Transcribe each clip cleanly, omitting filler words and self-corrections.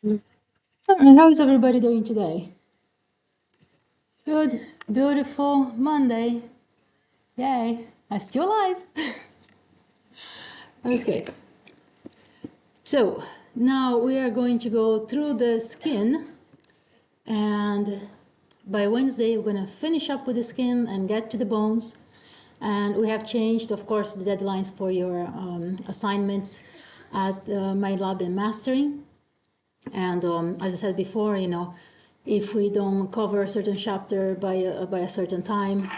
How is everybody doing today? Good, beautiful Monday. Yay, I'm still alive. Okay, so now we are going to go through the skin, and by Wednesday we're going to finish up with the skin and get to the bones. And we have changed, of course, the deadlines for your assignments at my lab in mastering. And as I said before, if we don't cover a certain chapter by a certain time,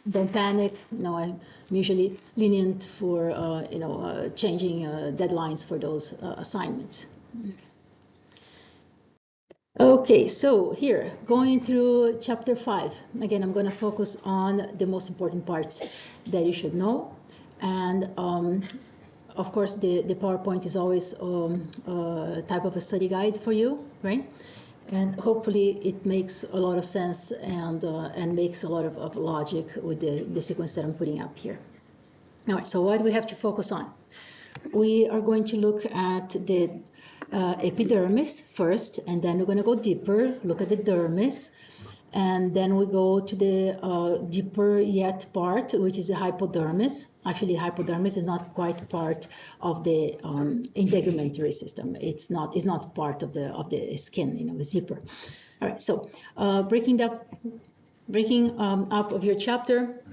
don't panic. I'm usually lenient for changing deadlines for those assignments. Okay, so here, going through chapter 5. Again, I'm going to focus on the most important parts that you should know. And of course, the PowerPoint is always a type of a study guide for you, right? And hopefully it makes a lot of sense and makes a lot of logic with the sequence that I'm putting up here. All right, so what do we have to focus on? We are going to look at the epidermis first, and then we're going to go deeper, look at the dermis, and then we go to the deeper yet part, which is the hypodermis. Actually, hypodermis is not quite part of the integumentary system. It's not part of the skin. It's deeper. All right. So breaking up of your chapter,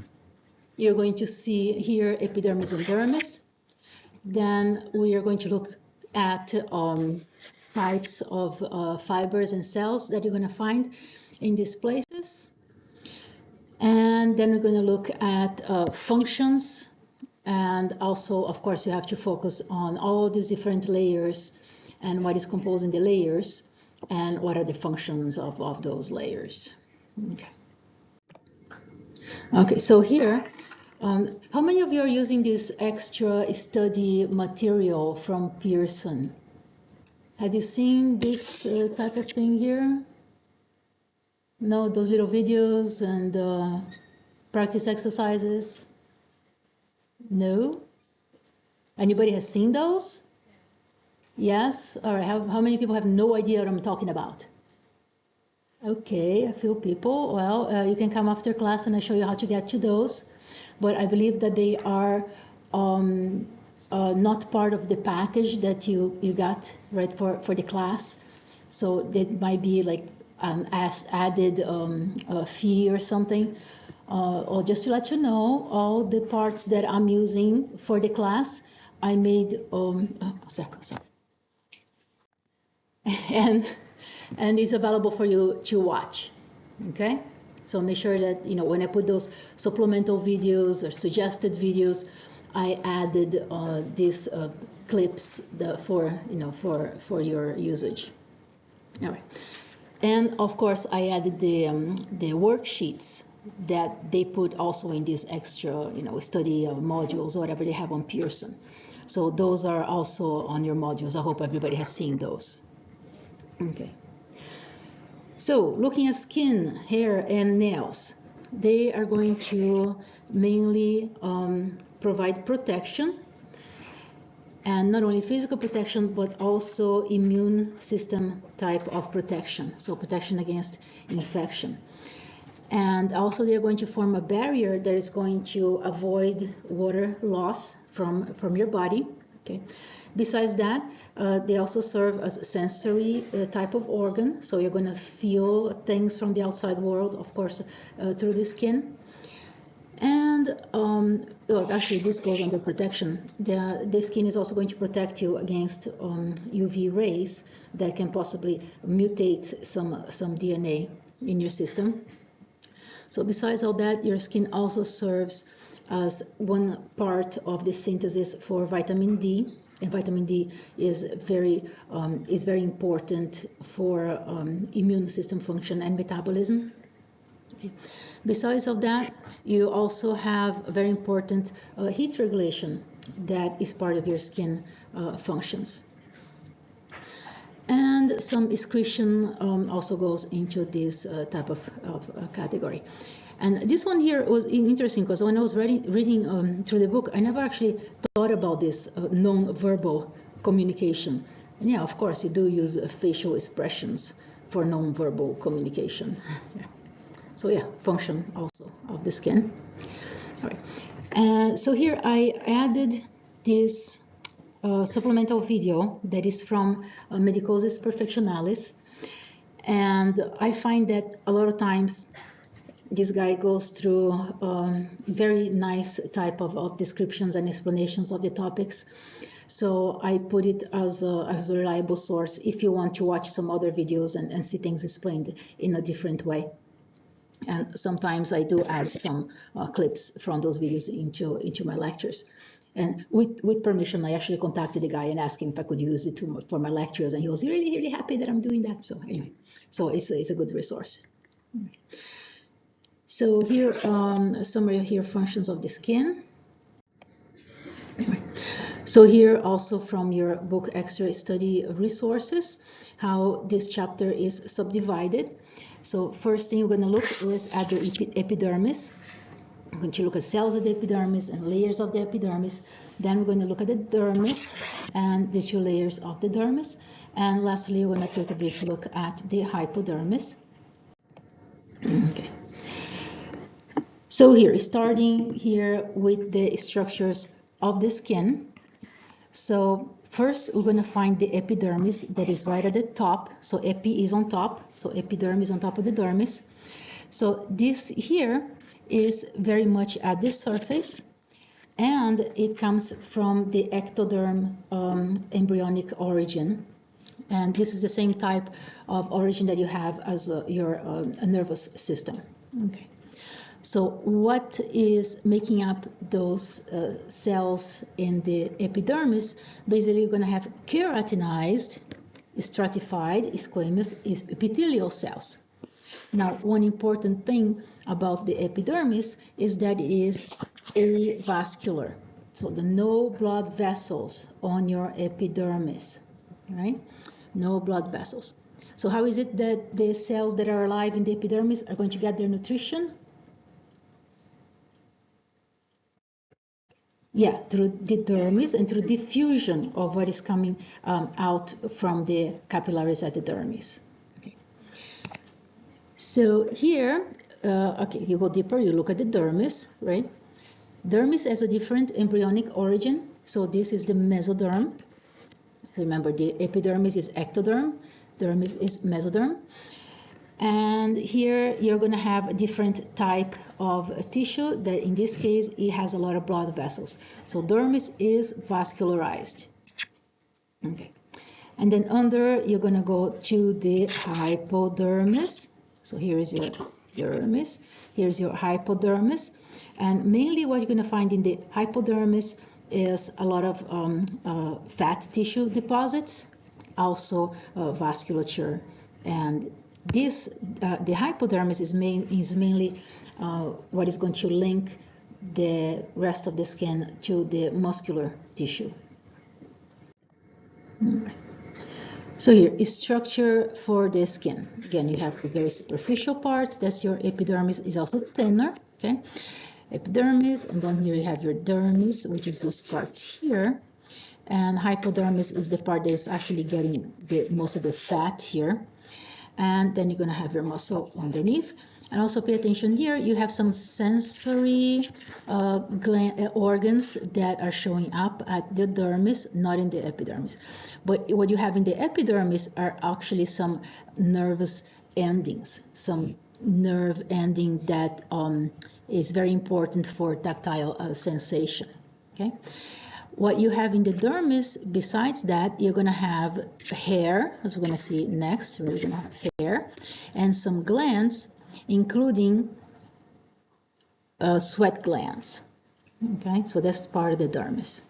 you're going to see here epidermis and dermis. Then we are going to look at types of fibers and cells that you're going to find in these places. And then we're going to look at functions. And also, of course, you have to focus on all these different layers and what is composing the layers and what are the functions of those layers. Okay, so here, how many of you are using this extra study material from Pearson? Have you seen this type of thing here? No, those little videos and practice exercises? No? Anybody has seen those? Yes? All right, how many people have no idea what I'm talking about? Okay, a few people. Well, you can come after class and I show you how to get to those. But I believe that they are not part of the package that you got right for the class. So that might be like an added fee or something. Or just to let you know, all the parts that I'm using for the class, I made and it's available for you to watch. Okay, so make sure that when I put those supplemental videos or suggested videos, I added these clips for your usage. All right, and of course I added the worksheets that they put also in these extra study modules or whatever they have on Pearson. So those are also on your modules. I hope everybody has seen those. Okay. So looking at skin, hair, and nails, they are going to mainly provide protection, and not only physical protection, but also immune system type of protection, so protection against infection. And also they're going to form a barrier that is going to avoid water loss from your body. Okay. Besides that, they also serve as a sensory type of organ. So you're going to feel things from the outside world, of course, through the skin. And actually, this goes under protection. The skin is also going to protect you against UV rays that can possibly mutate some DNA in your system. So besides all that, your skin also serves as one part of the synthesis for vitamin D. And vitamin D is very important for immune system function and metabolism. Okay. Besides of that, you also have very important heat regulation that is part of your skin functions. And some excretion also goes into this type of category. And this one here was interesting because when I was reading through the book, I never actually thought about this non-verbal communication And yeah, of course, you do use facial expressions for nonverbal communication. Yeah. So yeah, function also of the skin. All right. So here I added this supplemental video that is from Medicosis Perfectionalis. And I find that a lot of times this guy goes through very nice type of descriptions and explanations of the topics. So I put it as a reliable source if you want to watch some other videos and see things explained in a different way. And sometimes I do add some clips from those videos into my lectures. And with permission, I actually contacted the guy and asked him if I could use it for my lectures, and he was really, really happy that I'm doing that. So anyway, so it's a good resource. So here, a summary here, functions of the skin. Anyway. So here also from your book extra study resources, how this chapter is subdivided. So first thing you're going to look is at the epidermis. I'm going to look at cells of the epidermis and layers of the epidermis. Then we're going to look at the dermis and the two layers of the dermis. And lastly, we're going to take a brief look at the hypodermis. Okay. So here, starting here with the structures of the skin. So first, we're going to find the epidermis that is right at the top. So epi is on top. So epidermis on top of the dermis. So this here is very much at the surface, and it comes from the ectoderm embryonic origin. And this is the same type of origin that you have as your nervous system. Okay. So what is making up those cells in the epidermis? Basically, you're going to have keratinized, stratified, squamous epithelial cells. Now, one important thing about the epidermis is that it is avascular. So there are no blood vessels on your epidermis, right? No blood vessels. So how is it that the cells that are alive in the epidermis are going to get their nutrition? Yeah, through the dermis and through diffusion of what is coming out from the capillaries at the dermis. Okay. So here, okay, you go deeper, you look at the dermis, right? Dermis has a different embryonic origin. So this is the mesoderm. So remember, the epidermis is ectoderm, dermis is mesoderm. And here you're going to have a different type of tissue that in this case, it has a lot of blood vessels. So dermis is vascularized. Okay. And then under, you're going to go to the hypodermis. So here is your dermis. Here's your hypodermis. And mainly what you're going to find in the hypodermis is a lot of fat tissue deposits, also vasculature. And this, the hypodermis is mainly what is going to link the rest of the skin to the muscular tissue. So here is structure for the skin. Again, you have the very superficial part, that's your epidermis, is also thinner, okay? Epidermis, and then here you have your dermis, which is this part here. And hypodermis is the part that is actually getting most of the fat here. And then you're going to have your muscle underneath. And also pay attention here, you have some sensory organs that are showing up at the dermis, not in the epidermis. But what you have in the epidermis are actually some nervous endings, some nerve ending that is very important for tactile sensation. Okay. What you have in the dermis, besides that, you're going to have hair, as we're going to see next. We're going to have hair and some glands, including sweat glands. Okay, so that's part of the dermis.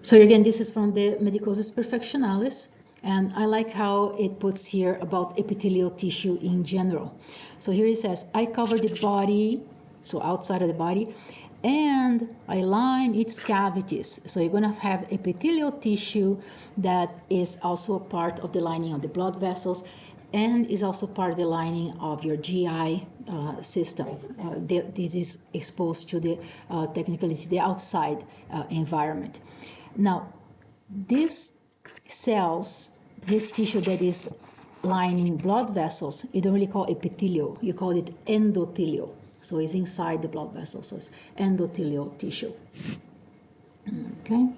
So again, this is from the Medicosis Perfectionalis, and I like how it puts here about epithelial tissue in general. So here it says, I cover the body, so outside of the body, and I line its cavities. So you're going to have epithelial tissue that is also a part of the lining of the blood vessels, and is also part of the lining of your GI system. This is exposed to the technically to the outside environment. Now, these cells, this tissue that is lining blood vessels, you don't really call epithelial, you call it endothelial. So it's inside the blood vessels, so it's endothelial tissue. Okay.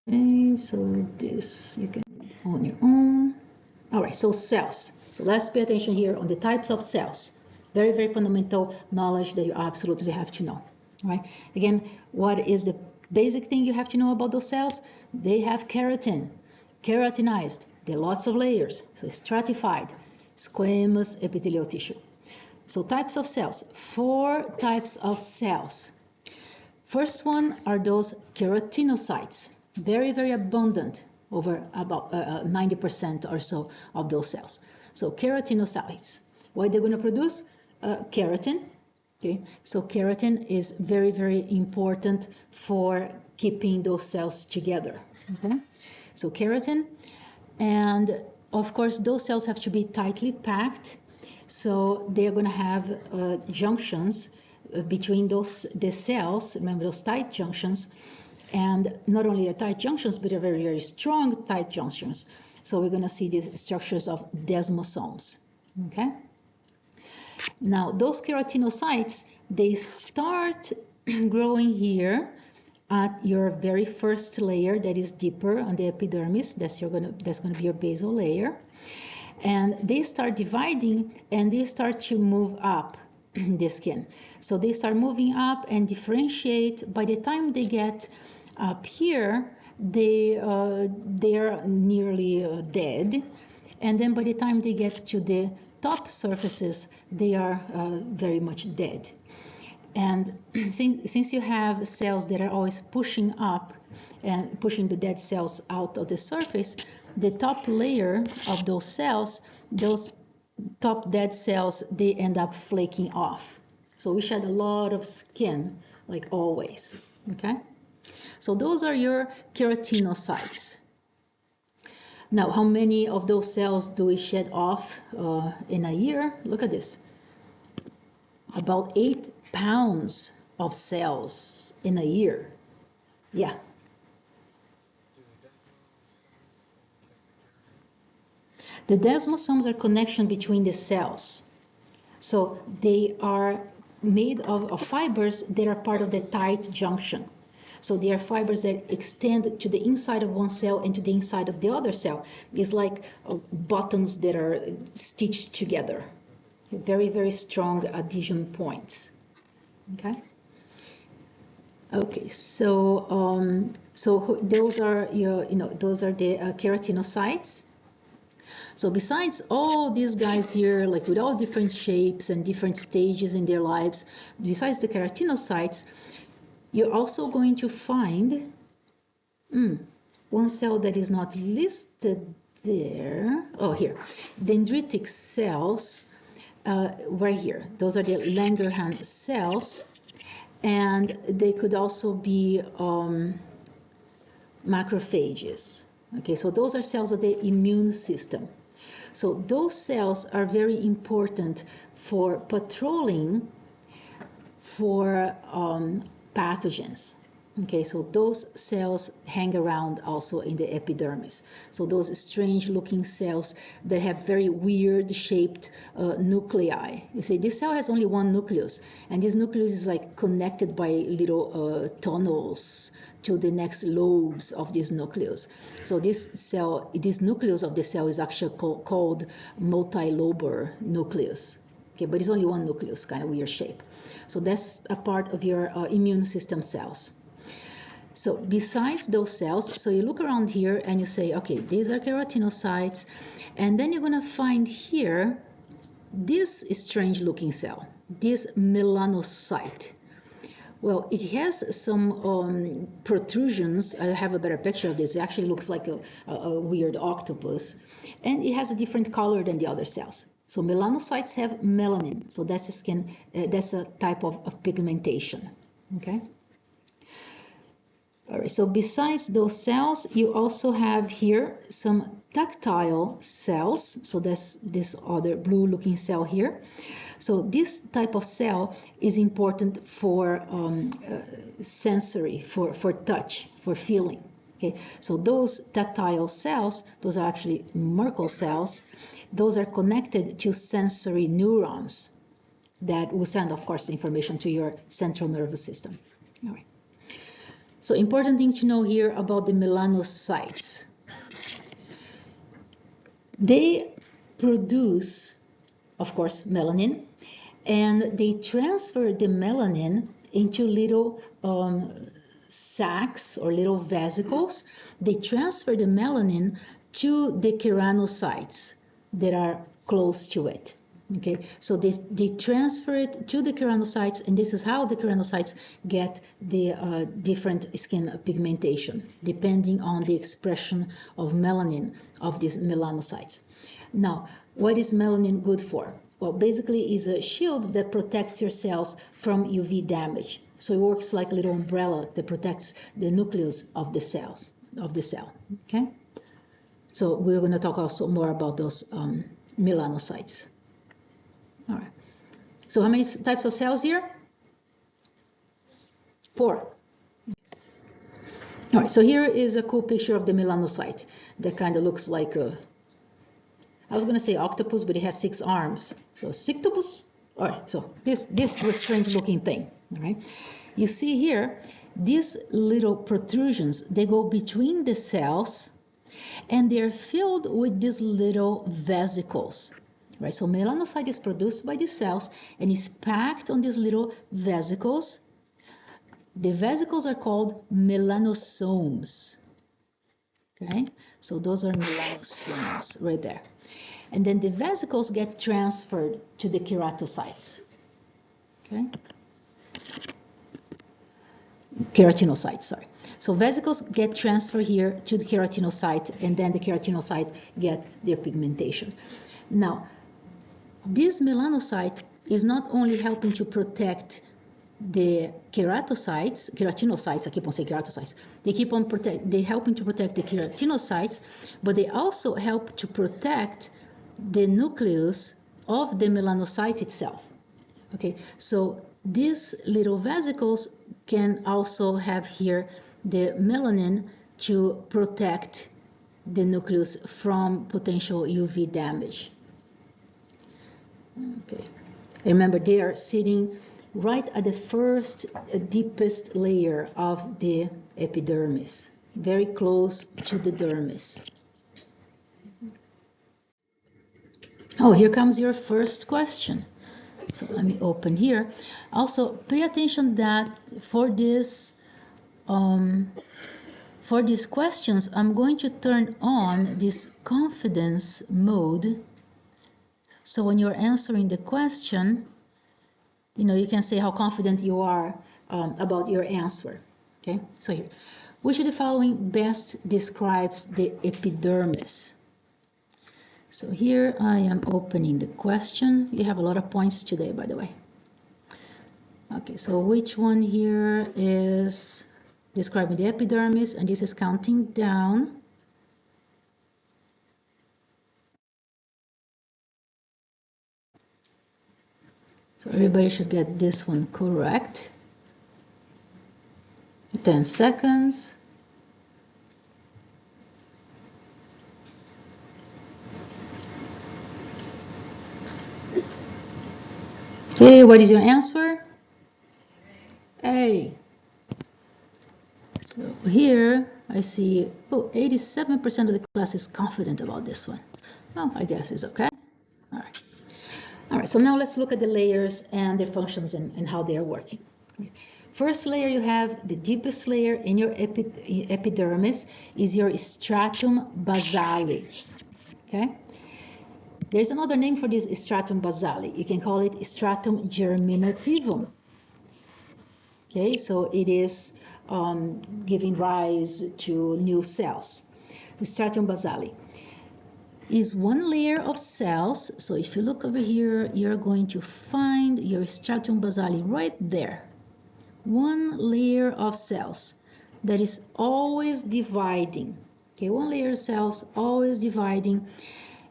Okay, so this you can do on your own. All right, so cells. So let's pay attention here on the types of cells. Very, very fundamental knowledge that you absolutely have to know. All right. Again, what is the basic thing you have to know about those cells? They have keratin, keratinized. There are lots of layers, so stratified, squamous epithelial tissue. So types of cells, 4 types of cells. First one are those keratinocytes, very, very abundant, over about 90% or so of those cells. So keratinocytes, what they're going to produce? Keratin. Okay, so keratin is very, very important for keeping those cells together. Okay, so keratin, and of course those cells have to be tightly packed, so they're going to have junctions between the cells. Remember those tight junctions, and not only are tight junctions, but they're very, very strong tight junctions. So we're going to see these structures of desmosomes. Okay. Now, those keratinocytes, they start growing here at your very first layer that is deeper on the epidermis. That's going to be your basal layer. And they start dividing and they start to move up the skin. So they start moving up and differentiate. By the time they get up here, they are nearly dead. And then by the time they get to the top surfaces, they are very much dead. And since you have cells that are always pushing up and pushing the dead cells out of the surface, the top layer of those cells, those top dead cells, they end up flaking off. So we shed a lot of skin, like always. Okay? So those are your keratinocytes. Now, how many of those cells do we shed off in a year? Look at this. About 8 pounds of cells in a year. Yeah. The desmosomes are connection between the cells. So they are made of fibers that are part of the tight junction. So they are fibers that extend to the inside of one cell and to the inside of the other cell. It's like buttons that are stitched together. Very, very strong adhesion points. Okay. Okay. So so those are those are the keratinocytes. So besides all these guys here, like with all different shapes and different stages in their lives, besides the keratinocytes, you're also going to find one cell that is not listed there. Oh, here. Dendritic cells, right here. Those are the Langerhans cells. And they could also be macrophages. Okay, so those are cells of the immune system. So those cells are very important for patrolling for pathogens. Okay, so those cells hang around also in the epidermis. So those strange looking cells that have very weird shaped nuclei. You see, this cell has only one nucleus, and this nucleus is like connected by little tunnels to the next lobes of this nucleus. So this nucleus of the cell is actually called multilobar nucleus. Okay, but it's only one nucleus, kind of weird shape. So that's a part of your immune system cells. So besides those cells, so you look around here and you say, okay, these are keratinocytes, and then you're going to find here this strange looking cell, this melanocyte. Well, it has some protrusions. I have a better picture of this. It actually looks like a weird octopus, and it has a different color than the other cells. So melanocytes have melanin, so that's a skin. That's a type of pigmentation. Okay. All right. right, so besides those cells, you also have here some tactile cells. So that's this other blue looking cell here. So this type of cell is important for sensory, for touch, for feeling. Okay, so those tactile cells, those are actually Merkel cells. Those are connected to sensory neurons that will send, of course, information to your central nervous system. All right. So important thing to know here about the melanocytes. They produce, of course, melanin, and they transfer the melanin into little sacs or little vesicles. They transfer the melanin to the keratinocytes that are close to it. Okay, so they transfer it to the keratinocytes, and this is how the keratinocytes get the different skin pigmentation, depending on the expression of melanin of these melanocytes. Now, what is melanin good for? Well, basically is a shield that protects your cells from UV damage. So it works like a little umbrella that protects the nucleus of the cells, of the cell. Okay, so we're going to talk also more about those melanocytes. All right. So how many types of cells here? 4. All right. So here is a cool picture of the melanocyte that kind of looks like a, I was going to say octopus, but it has 6 arms. So cyctopus. All right. So this strange looking thing. All right. You see here, these little protrusions, they go between the cells, and they're filled with these little vesicles. Right, so melanocyte is produced by the cells and is packed on these little vesicles. The vesicles are called melanosomes. Okay, so those are melanosomes right there. And then the vesicles get transferred to the keratocytes. Okay, keratinocytes, sorry. So vesicles get transferred here to the keratinocyte, and then the keratinocyte get their pigmentation. Now, this melanocyte is not only helping to protect the keratinocytes, I keep on saying keratocytes, they helping to protect the keratinocytes, but they also help to protect the nucleus of the melanocyte itself. Okay, so these little vesicles can also have here the melanin to protect the nucleus from potential UV damage. Okay, remember they are sitting right at the first deepest layer of the epidermis, very close to the dermis. Oh, here comes your first question. So let me open here. Also, pay attention that for these questions, I'm going to turn on this confidence mode. So when you're answering the question, you can say how confident you are about your answer. Okay, so here, which of the following best describes the epidermis? So here I am opening the question. You have a lot of points today, by the way. Okay, so which one here is describing the epidermis? And this is counting down. So everybody should get this one correct. 10 seconds. Okay, what is your answer? A. So here I see, 87% of the class is confident about this one. Well, I guess it's okay. All right. All right, so now let's look at the layers and their functions and how they are working. First layer you have, the deepest layer in your epidermis is your stratum basale. Okay? There's another name for this stratum basale. You can call it stratum germinativum. Okay, so it is giving rise to new cells. The stratum basale is one layer of cells. So if you look over here, you're going to find your stratum basale right there. One layer of cells. that is always dividing. Okay, one layer of cells always dividing,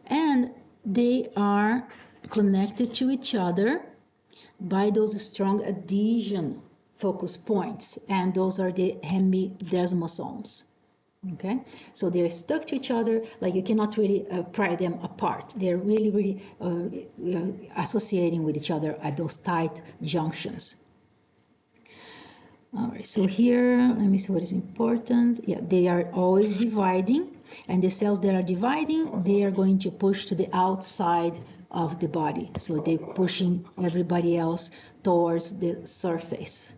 and they are connected to each other by those strong adhesion focus points, and those are the hemidesmosomes. Okay, so they're stuck to each other, like you cannot really pry them apart. They're really associating with each other at those tight junctions. All right, so here, let me see what is important. Yeah, they are always dividing, and the cells that are dividing, they are going to push to the outside of the body. So they're pushing everybody else towards the surface.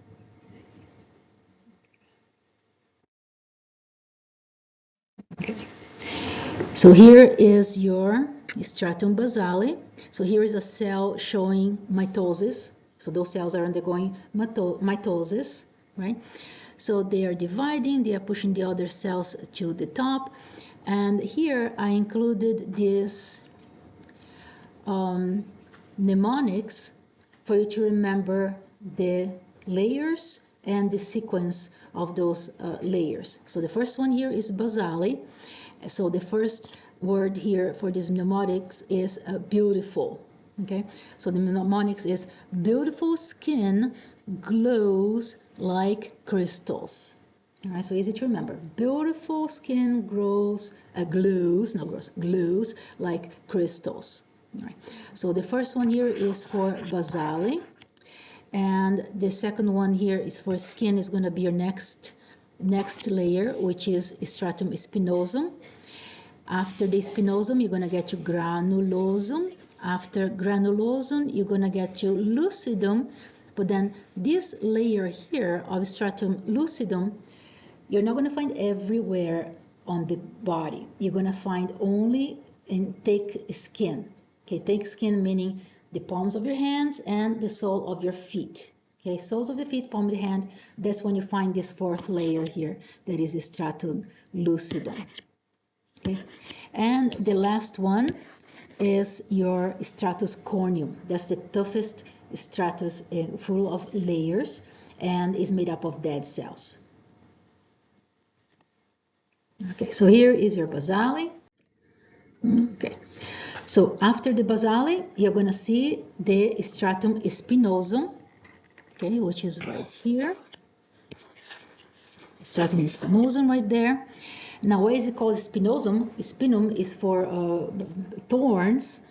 Okay. So here is your stratum basale. So here is a cell showing mitosis. So those cells are undergoing mitosis, right? So they are dividing, they are pushing the other cells to the top. And here I included this mnemonics for you to remember the layers and the sequence of those layers. So the first one here is basale. So the first word here for these mnemonics is beautiful. Okay, so the mnemonics is beautiful skin glows like crystals. All right, so easy to remember. Beautiful skin glows like crystals. All right, so the first one here is for basale, and the second one here is for skin, is going to be your next layer, which is stratum spinosum. After the spinosum, you're going to get to granulosum. After granulosum, you're going to get to lucidum. But then this layer here of stratum lucidum, you're not going to find everywhere on the body. You're going to find only in thick skin. Okay, thick skin meaning the palms of your hands and the sole of your feet. Okay, soles of the feet, palm of the hand, that's when you find this fourth layer here, that is stratum lucidum. Okay, and the last one is your stratus corneum. That's the toughest stratus, full of layers, and is made up of dead cells. Okay, so here is your basale. Okay, so after the basale, you're going to see the stratum spinosum, okay, which is right here. Stratum spinosum right there. Now, why is it called spinosum? Spinum is for thorns,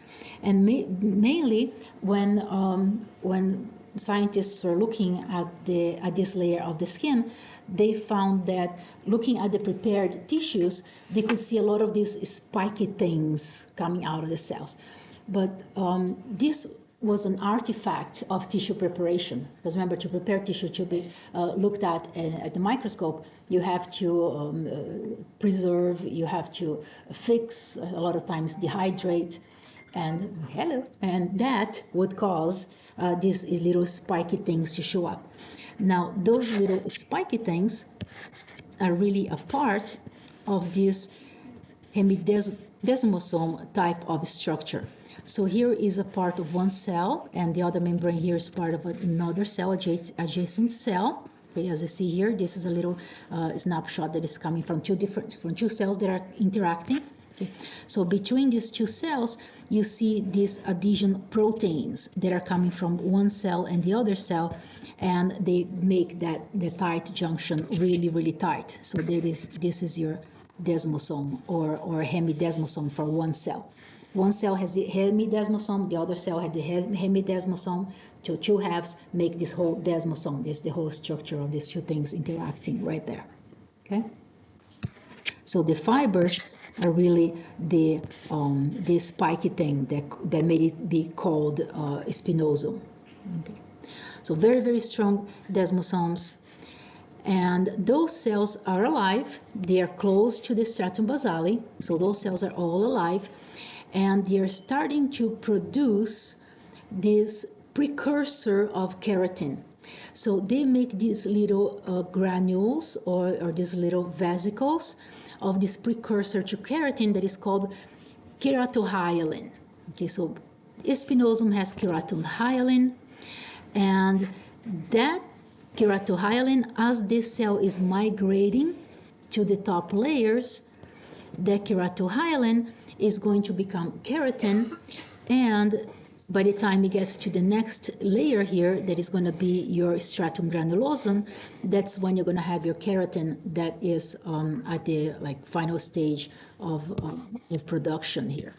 and mainly when scientists were looking at this layer of the skin, they found that looking at the prepared tissues, they could see a lot of these spiky things coming out of the cells. But this was an artifact of tissue preparation, because remember, to prepare tissue to be looked at the microscope, you have to preserve, you have to fix, a lot of times dehydrate, and that would cause these little spiky things to show up. Now, those little spiky things are really a part of this hemidesmosome type of structure. So here is a part of one cell, and the other membrane here is part of another cell, adjacent cell. Okay, as you see here, this is a little snapshot that is coming from two cells that are interacting. Okay. So between these two cells, you see these adhesion proteins that are coming from one cell and the other cell, and they make the tight junction really tight. So this is your desmosome or hemidesmosome for one cell. One cell has the hemidesmosome, the other cell has the hemidesmosome. So two halves make this whole desmosome. This is the whole structure of these two things interacting right there. Okay. So the fibers are really the spiky thing that made it be called spinosum. Okay. So very strong desmosomes, and those cells are alive. They are close to the stratum basale, so those cells are all alive, and they are starting to produce this precursor of keratin. So they make these little granules or these little vesicles of this precursor to keratin that is called keratohyalin. Okay, so spinosum has keratohyalin, and that keratohyalin, as this cell is migrating to the top layers, the keratohyalin is going to become keratin, and by the time it gets to the next layer here, that is going to be your stratum granulosum, that's when you're going to have your keratin that is at the final stage of production here.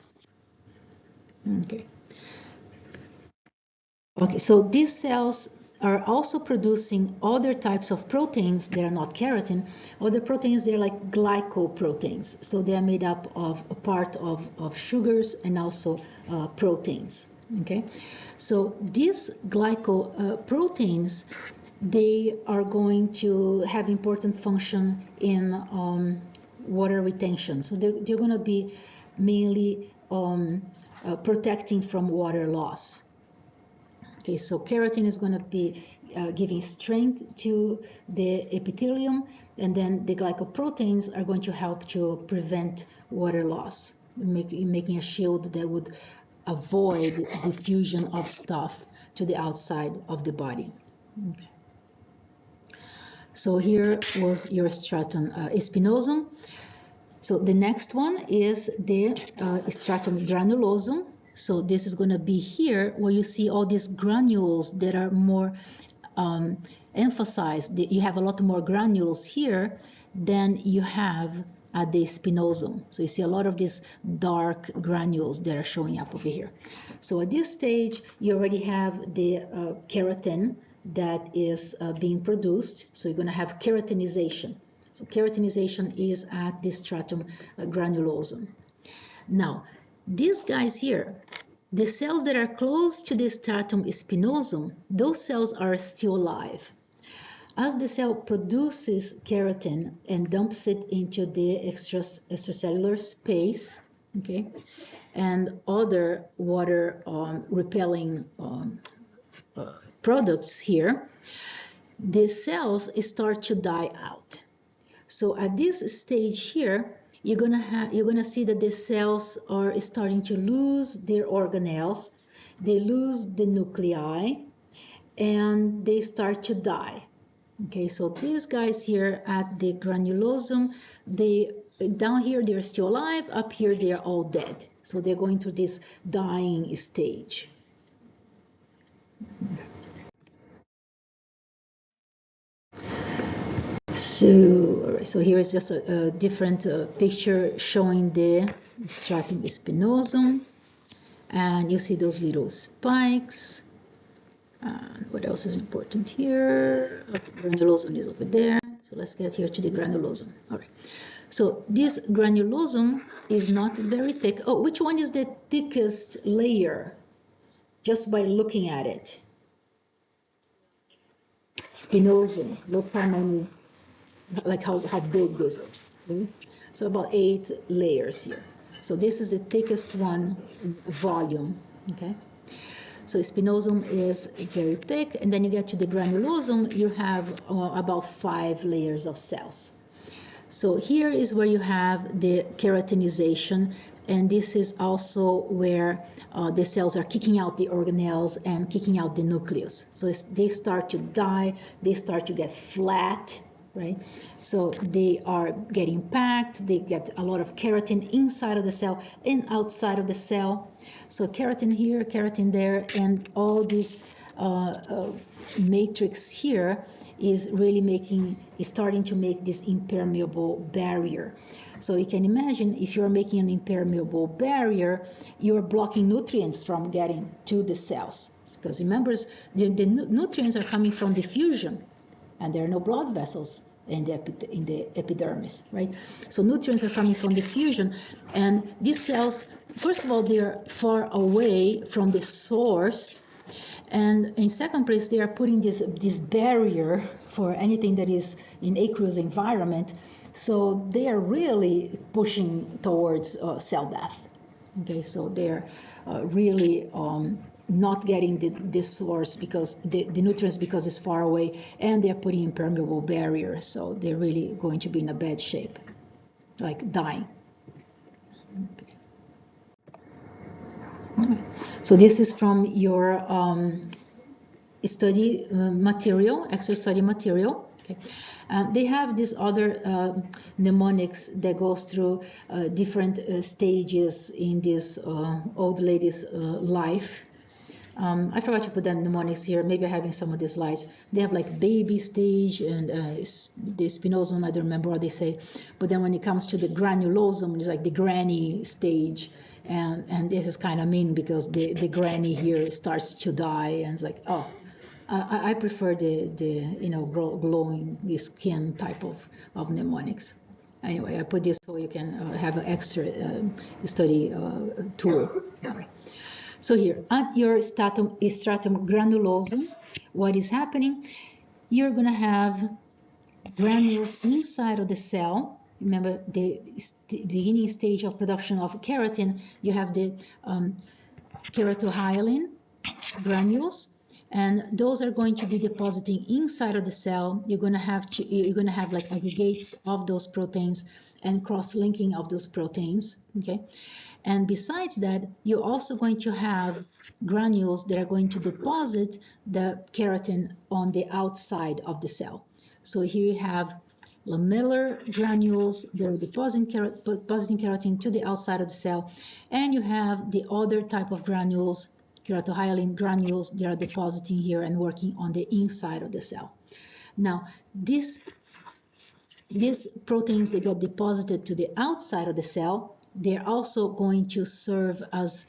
Okay, so these cells are also producing other types of proteins that are not keratin. Other proteins, they're like glycoproteins. So they are made up of a part of sugars and also proteins. Okay, so these glycoproteins, they are going to have important function in water retention. So they're going to be mainly protecting from water loss. Okay, so keratin is going to be giving strength to the epithelium, and then the glycoproteins are going to help to prevent water loss, making a shield that would avoid diffusion of stuff to the outside of the body. Okay. So here was your stratum spinosum. So the next one is the stratum granulosum. So this is going to be here where you see all these granules that are more emphasized. You have a lot more granules here than you have at the spinosum. So you see a lot of these dark granules that are showing up over here. So at this stage, you already have the keratin that is being produced. So you're going to have keratinization. So keratinization is at the stratum granulosum. Now, these guys here, the cells that are close to the stratum spinosum, those cells are still alive. As the cell produces keratin and dumps it into the extracellular space, okay, and other water repelling products here, the cells start to die out. So at this stage here, you're gonna see that the cells are starting to lose their organelles, they lose the nuclei, and they start to die. Okay, so these guys here at the granulosum, down here they're still alive, up here they're all dead. So they're going through this dying stage. So here is just a different picture showing the stratum spinosum, and you see those little spikes. What else is important here? Granulosum is over there. So let's get here to the granulosum. All right. So this granulosum is not very thick. Oh, which one is the thickest layer? Just by looking at it. Spinosum. Look how many, like how big this is. Okay? So about 8 layers here. So this is the thickest one in volume. Okay. So spinosum is very thick, and then you get to the granulosum, you have about 5 layers of cells. So here is where you have the keratinization, and this is also where the cells are kicking out the organelles and kicking out the nucleus. So they start to die, they start to get flat, right? So they are getting packed, they get a lot of keratin inside of the cell and outside of the cell. So keratin here, keratin there, and all this matrix here is really starting to make this impermeable barrier. So you can imagine if you're making an impermeable barrier, you're blocking nutrients from getting to the cells. Because remember, the nutrients are coming from diffusion, and there are no blood vessels in the epidermis, right? So nutrients are coming from diffusion, and these cells, first of all, they're far away from the source, and in second place, they are putting this barrier for anything that is in aqueous environment. So they are really pushing towards cell death. Okay, so they're really not getting the source because the nutrients, because it's far away, and they're putting impermeable barriers. So they're really going to be in a bad shape, like dying. Okay. So this is from your study material, exercise study material. Okay. They have this other mnemonics that goes through different stages in this old lady's life. I forgot to put the mnemonics here. Maybe I have in some of the slides. They have like baby stage and the spinosum, I don't remember what they say. But then when it comes to the granulosum, it's like the granny stage. And this is kind of mean because the granny here starts to die, and it's like, oh, I prefer the glowing skin type of mnemonics. Anyway, I put this so you can have an extra study tool. So here, at your stratum granulosum, what is happening? You're going to have granules inside of the cell. Remember, the beginning stage of production of keratin, you have the keratohyalin granules, and those are going to be depositing inside of the cell. You're going to have like aggregates of those proteins and cross-linking of those proteins. Okay. And besides that, you're also going to have granules that are going to deposit the keratin on the outside of the cell. So here you have lamellar granules that are depositing keratin to the outside of the cell. And you have the other type of granules, keratohyalin granules, that are depositing here and working on the inside of the cell. Now, these proteins that get deposited to the outside of the cell, they're also going to serve as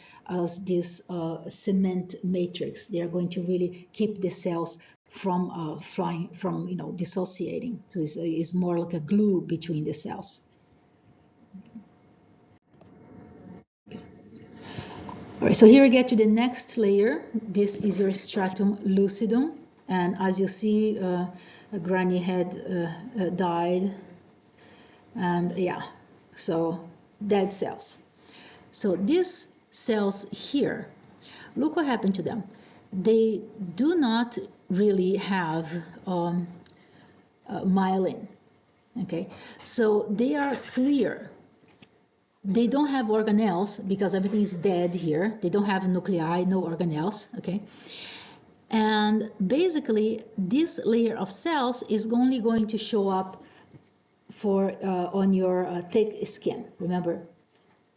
this cement matrix. They're going to really keep the cells from dissociating. So it's more like a glue between the cells. Okay. All right, so here we get to the next layer. This is your stratum lucidum, and as you see, a granny had died, and yeah, so dead cells. So these cells here, look what happened to them. They do not really have myelin. Okay, so they are clear. They don't have organelles because everything is dead here. They don't have nuclei, no organelles. Okay, and basically this layer of cells is only going to show up on your thick skin. Remember,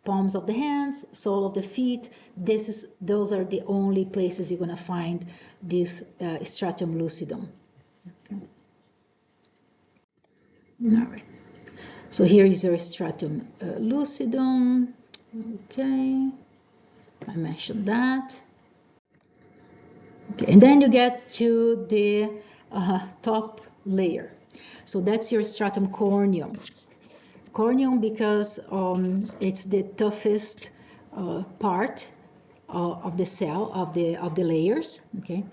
palms of the hands, sole of the feet. Those are the only places you're going to find this stratum lucidum. Okay. All right. So here is your stratum lucidum. Okay, I mentioned that. Okay, and then you get to the top layer. So that's your stratum corneum. Corneum because it's the toughest part of the cell, of the layers. Okay.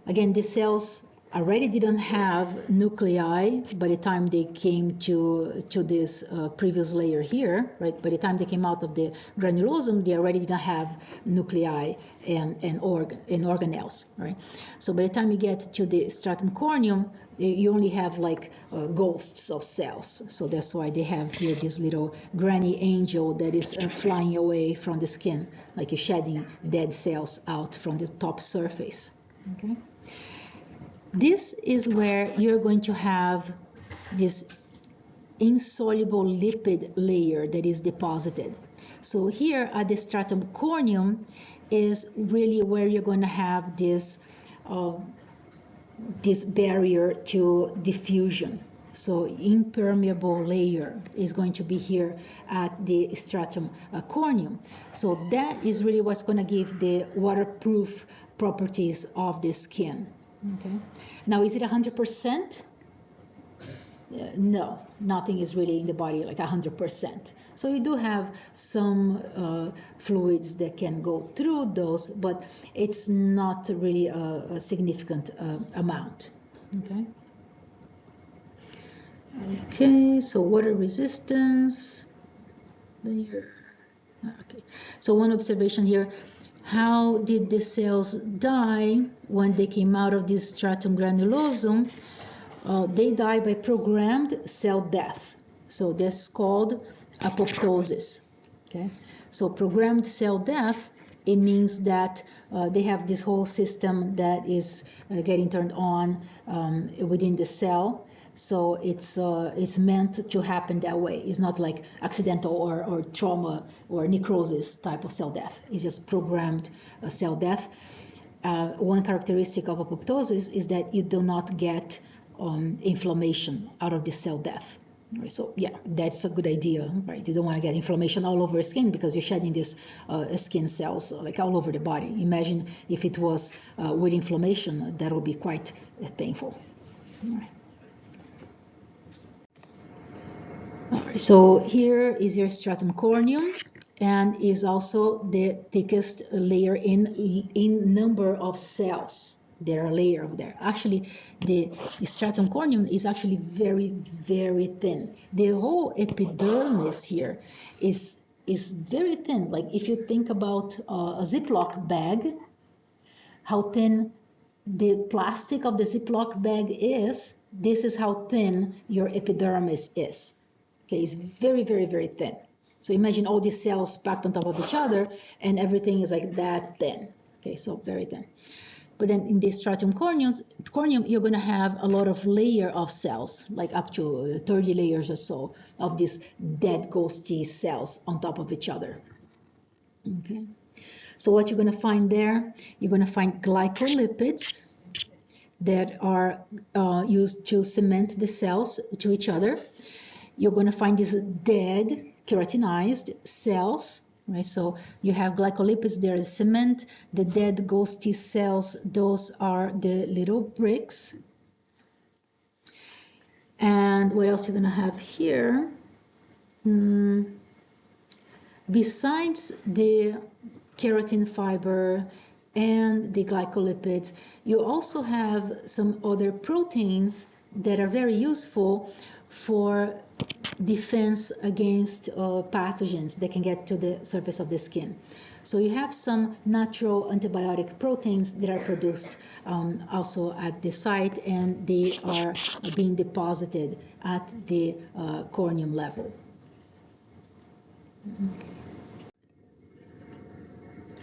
Again, the cells already didn't have nuclei by the time they came to this previous layer here, right? By the time they came out of the granulosum, they already didn't have nuclei and organelles, right? So by the time you get to the stratum corneum, you only have like ghosts of cells. So that's why they have here this little granny angel that is flying away from the skin, like you're shedding dead cells out from the top surface. Okay. This is where you're going to have this insoluble lipid layer that is deposited. So here at the stratum corneum is really where you're going to have this barrier to diffusion. So impermeable layer is going to be here at the stratum corneum. So that is really what's going to give the waterproof properties of the skin. Okay. Now, is it 100%? No, nothing is really in the body like 100%. So you do have some fluids that can go through those, but it's not really a significant amount. Okay. Okay, so water resistance layer. Okay, so one observation here. How did the cells die when they came out of this stratum granulosum? They die by programmed cell death. So that's called apoptosis. Okay, so programmed cell death it means that they have this whole system that is getting turned on within the cell. So it's meant to happen that way. It's not like accidental or trauma or necrosis type of cell death. It's just programmed cell death. One characteristic of apoptosis is that you do not get inflammation out of the cell death. Right, so yeah, that's a good idea, right? You don't want to get inflammation all over your skin because you're shedding these skin cells like all over the body. Imagine if it was with inflammation, that would be quite painful. All right. All right, so here is your stratum corneum, and is also the thickest layer in number of cells. There are layers of there. Actually, the stratum corneum is actually very, very thin. The whole epidermis here is very thin. Like if you think about a Ziploc bag, how thin the plastic of the Ziploc bag is, this is how thin your epidermis is. Okay, it's very, very, very thin. So imagine all these cells packed on top of each other, and everything is like that thin. Okay, so very thin. But then in the stratum corneum, you're going to have a lot of layer of cells, like up to 30 layers or so of these dead ghosty cells on top of each other. Okay. So what you're going to find there, you're going to find glycolipids that are used to cement the cells to each other. You're going to find these dead keratinized cells, right? So you have glycolipids, there is cement. The dead ghosty cells, those are the little bricks. And what else you're going to have here? Besides the keratin fiber and the glycolipids, you also have some other proteins that are very useful for defense against pathogens that can get to the surface of the skin. So you have some natural antibiotic proteins that are produced also at the site, and they are being deposited at the corneum level. Okay.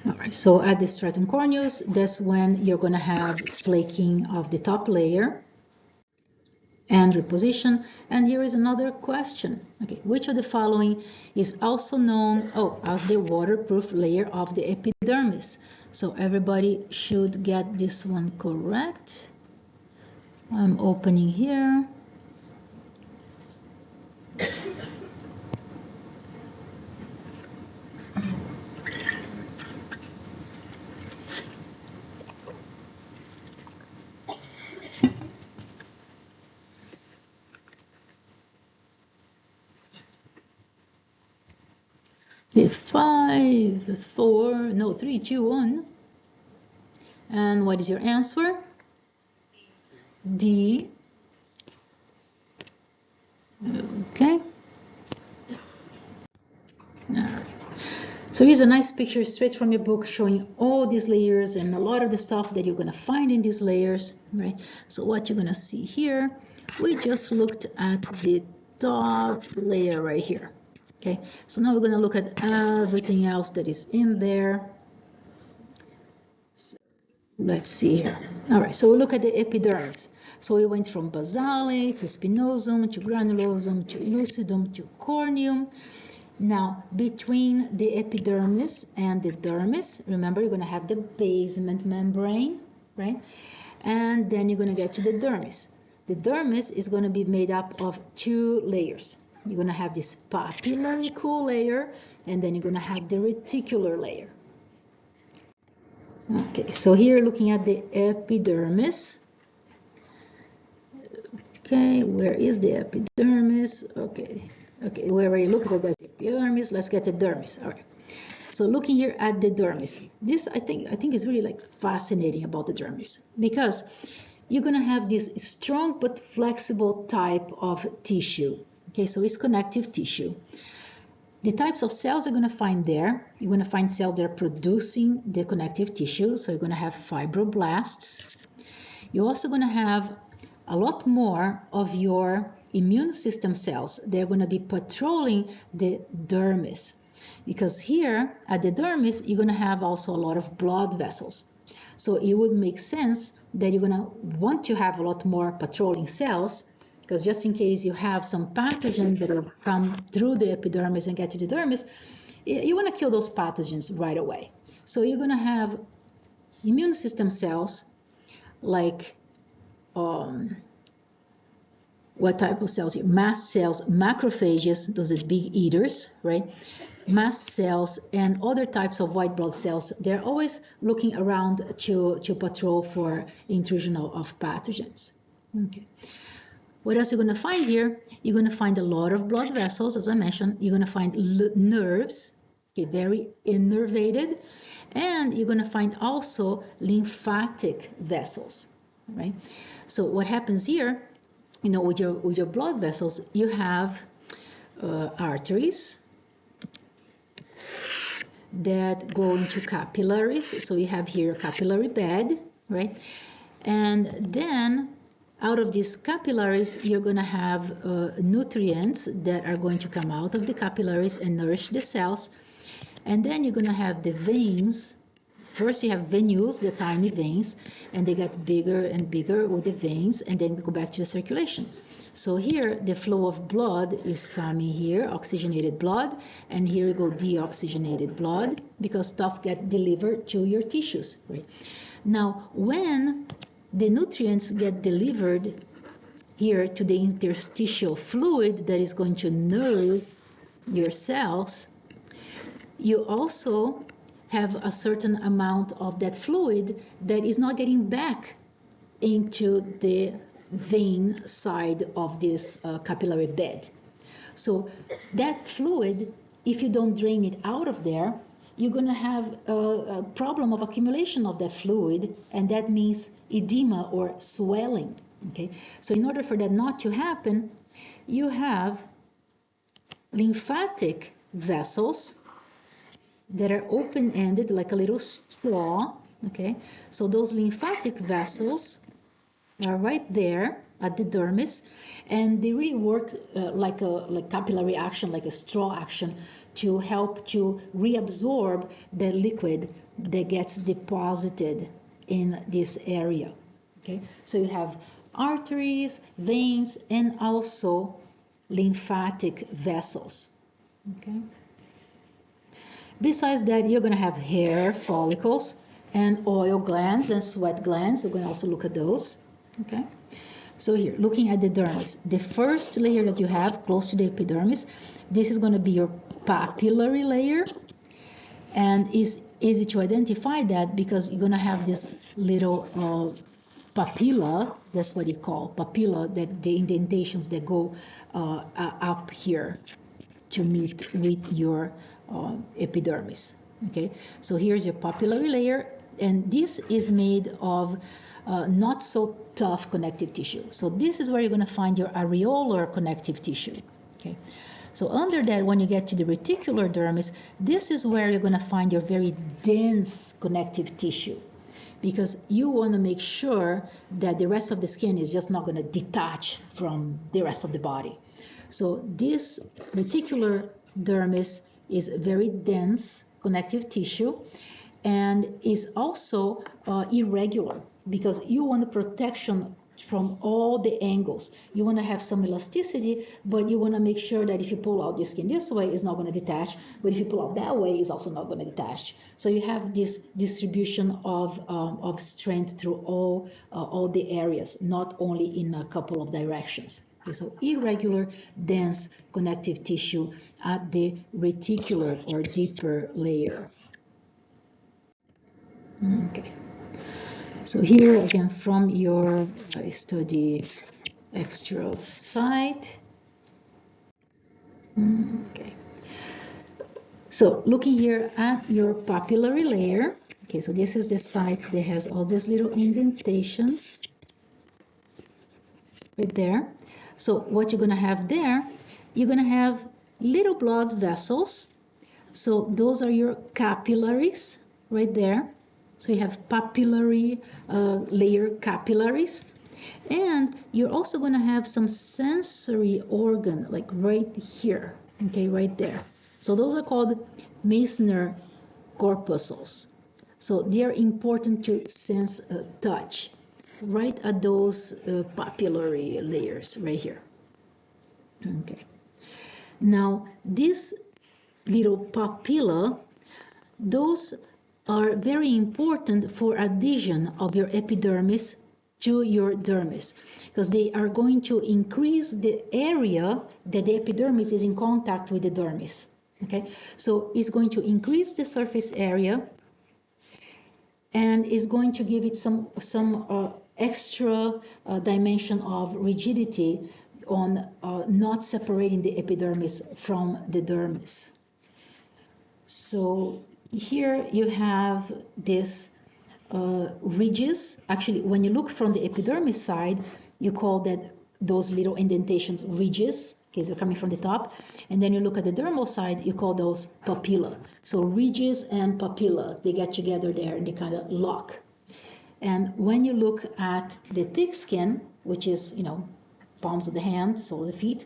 All right, so at the stratum corneus, that's when you're going to have flaking of the top layer and reposition. And here is another question. Okay, which of the following is also known as the waterproof layer of the epidermis? So everybody should get this one correct. I'm opening here. Okay, 5, 4, no, 3, 2, 1. And what is your answer? D. Okay. So here's a nice picture straight from your book showing all these layers and a lot of the stuff that you're going to find in these layers, right? So what you're going to see here, we just looked at the top layer right here. Okay, so now we're going to look at everything else that is in there. So let's see here. All right, so we look at the epidermis. So we went from basale to spinosum to granulosum to lucidum to corneum. Now, between the epidermis and the dermis, remember you're going to have the basement membrane, right? And then you're going to get to the dermis. The dermis is going to be made up of 2 layers. You're going to have this papillary cool layer, and then you're going to have the reticular layer. Okay, so here looking at the epidermis. Okay, where is the epidermis? Okay, we already looked at the epidermis. Let's get the dermis. All right. So looking here at the dermis, this I think is really like fascinating about the dermis, because you're going to have this strong but flexible type of tissue. Okay, so it's connective tissue. The types of cells you're going to find there, you're going to find cells that are producing the connective tissue. So you're going to have fibroblasts. You're also going to have a lot more of your immune system cells. They're going to be patrolling the dermis. Because here at the dermis, you're going to have also a lot of blood vessels. So it would make sense that you're going to want to have a lot more patrolling cells, because just in case you have some pathogen that will come through the epidermis and get to the dermis, you want to kill those pathogens right away. So you're going to have immune system cells like what type of cells? Mast cells, macrophages, those are big eaters, right? Mast cells and other types of white blood cells, they're always looking around to patrol for intrusion of pathogens. Okay. What else you're going to find here? You're going to find a lot of blood vessels, as I mentioned. You're going to find nerves, okay, very innervated, and you're going to find also lymphatic vessels, right? So what happens here, you know, with your blood vessels, you have arteries that go into capillaries. So you have here a capillary bed, right? And then out of these capillaries, you're going to have nutrients that are going to come out of the capillaries and nourish the cells. And then you're going to have the veins. First, you have venules, the tiny veins, and they get bigger and bigger with the veins, and then go back to the circulation. So here, the flow of blood is coming here, oxygenated blood, and here you go deoxygenated blood, because stuff gets delivered to your tissues. Right? Now, when the nutrients get delivered here to the interstitial fluid that is going to nourish your cells, you also have a certain amount of that fluid that is not getting back into the vein side of this capillary bed. So that fluid, if you don't drain it out of there, you're going to have a problem of accumulation of that fluid, and that means edema or swelling. Okay, so in order for that not to happen, you have lymphatic vessels that are open-ended like a little straw. Okay, so those lymphatic vessels are right there at the dermis, and they really work like capillary action, like a straw action, to help to reabsorb the liquid that gets deposited in this area. Okay, so you have arteries, veins, and also lymphatic vessels. Okay. Besides that, you're going to have hair follicles and oil glands and sweat glands. We're going to also look at those. Okay. So here, looking at the dermis, the first layer that you have close to the epidermis, this is going to be your papillary layer, and it's easy to identify that because you're going to have this little papilla. That's what you call papilla, that the indentations that go up here to meet with your epidermis. Okay, so here's your papillary layer, and this is made of not so tough connective tissue. So this is where you're going to find your areolar connective tissue. Okay, so under that, when you get to the reticular dermis, this is where you're going to find your very dense connective tissue, because you want to make sure that the rest of the skin is just not going to detach from the rest of the body. So this reticular dermis is very dense connective tissue, and is also irregular, because you want the protection from all the angles. You want to have some elasticity, but you want to make sure that if you pull out your skin this way, it's not going to detach, but if you pull out that way, it's also not going to detach. So you have this distribution of strength through all the areas, not only in a couple of directions. Okay, so irregular, dense connective tissue at the reticular or deeper layer. Okay. So here again, from your study extra site. Okay. So looking here at your papillary layer. Okay, so this is the site that has all these little indentations right there. So what you're going to have there, you're going to have little blood vessels. So those are your capillaries right there. So you have papillary layer capillaries. And you're also going to have some sensory organ, like right here, okay, right there. So those are called Meissner corpuscles. So they are important to sense touch, right at those papillary layers right here. Okay. Now this little papilla, those are very important for adhesion of your epidermis to your dermis, because they are going to increase the area that the epidermis is in contact with the dermis. Okay, so it's going to increase the surface area and is going to give it some extra dimension of rigidity on not separating the epidermis from the dermis. So here you have this ridges. Actually, when you look from the epidermis side, you call that those little indentations ridges, okay, so coming from the top. And then you look at the dermal side, you call those papilla. So ridges and papilla, they get together there and they kind of lock. And when you look at the thick skin, which is, you know, palms of the hand, sole of the feet,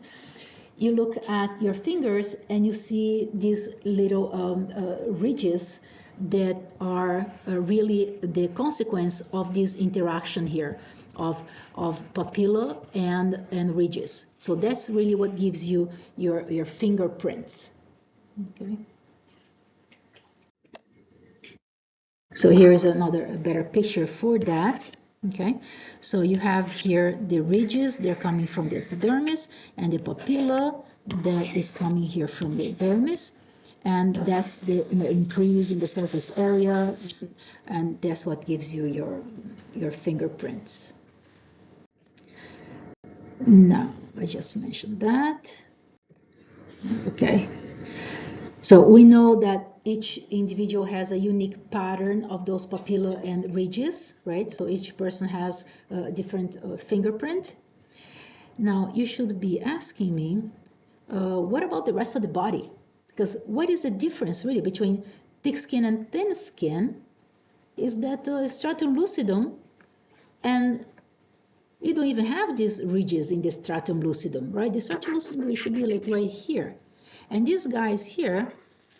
you look at your fingers and you see these little ridges that are really the consequence of this interaction here of papilla and ridges. So that's really what gives you your fingerprints. Okay. So here is another better picture for that. Okay, so you have here the ridges, they're coming from the epidermis, and the papilla that is coming here from the dermis, and that's the increase in the surface area, and that's what gives you your fingerprints. Now, I just mentioned that. Okay. So we know that each individual has a unique pattern of those papilla and ridges, right? So each person has a different fingerprint. Now you should be asking me, what about the rest of the body? Because what is the difference really between thick skin and thin skin is that stratum lucidum, and you don't even have these ridges in the stratum lucidum, right? The stratum lucidum should be like right here. And these guys here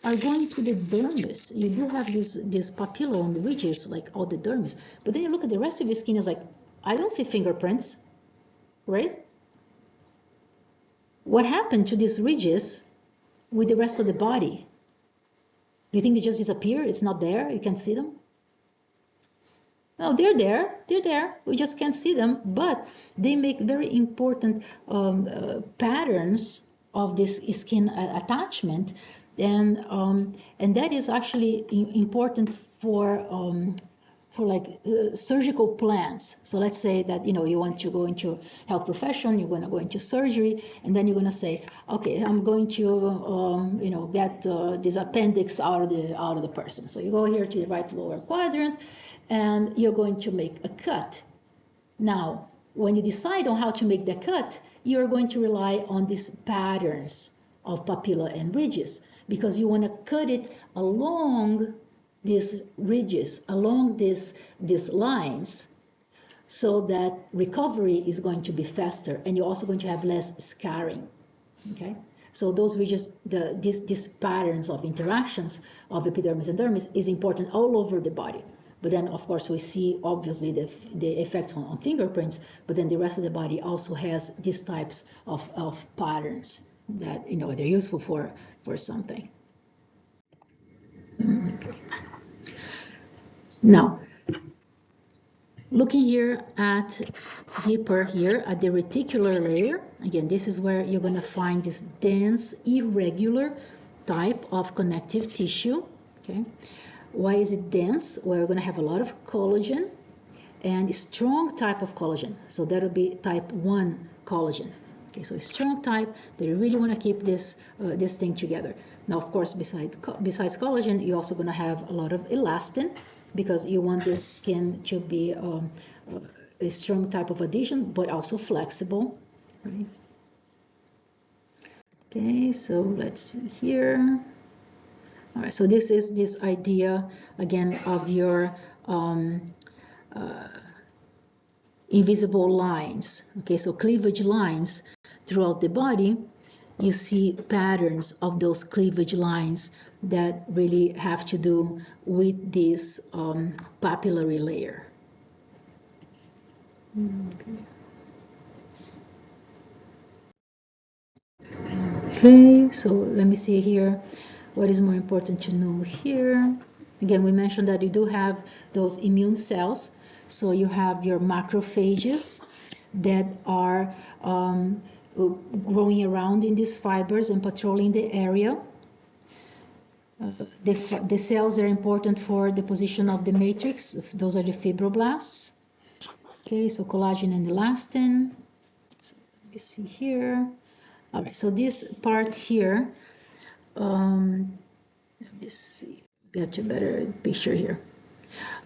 are going to the dermis. You do have this papilla on the ridges, like all the dermis. But then you look at the rest of your skin, it's like, I don't see fingerprints, right? What happened to these ridges with the rest of the body? Do you think they just disappear? It's not there? You can't see them? No, they're there. They're there. We just can't see them. But they make very important patterns of this skin attachment, and that is actually important for like surgical plans. So let's say that you want to go into health profession, you're going to go into surgery, and then you're going to say, okay, I'm going to get this appendix out of the person. So you go here to the right lower quadrant, and you're going to make a cut. Now, when you decide on how to make the cut, you're going to rely on these patterns of papilla and ridges, because you want to cut it along these ridges, along these lines, so that recovery is going to be faster, and you're also going to have less scarring. Okay, so those ridges, these patterns of interactions of epidermis and dermis is important all over the body. But then, of course, we see obviously the effects on fingerprints, but then the rest of the body also has these types of patterns that they're useful for something. Okay. Now, looking here at deeper here at the reticular layer, again, this is where you're going to find this dense, irregular type of connective tissue. Okay. Why is it dense? Well, we're going to have a lot of collagen and a strong type of collagen. So that would be type 1 collagen. Okay, so a strong type, they really want to keep this thing together. Now, of course, besides collagen, you're also going to have a lot of elastin, because you want the skin to be a strong type of adhesion, but also flexible. Right? Okay, so let's see here. All right, so this is this idea again of your invisible lines. Okay, so cleavage lines throughout the body you see patterns of those cleavage lines that really have to do with this papillary layer. Okay, so let me see here what is more important to know here. Again, we mentioned that you do have those immune cells. So you have your macrophages that are growing around in these fibers and patrolling the area. The cells are important for the position of the matrix. Those are the fibroblasts. Okay, so collagen and elastin. So let me see here. All right, so this part here, let me see, get a better picture here.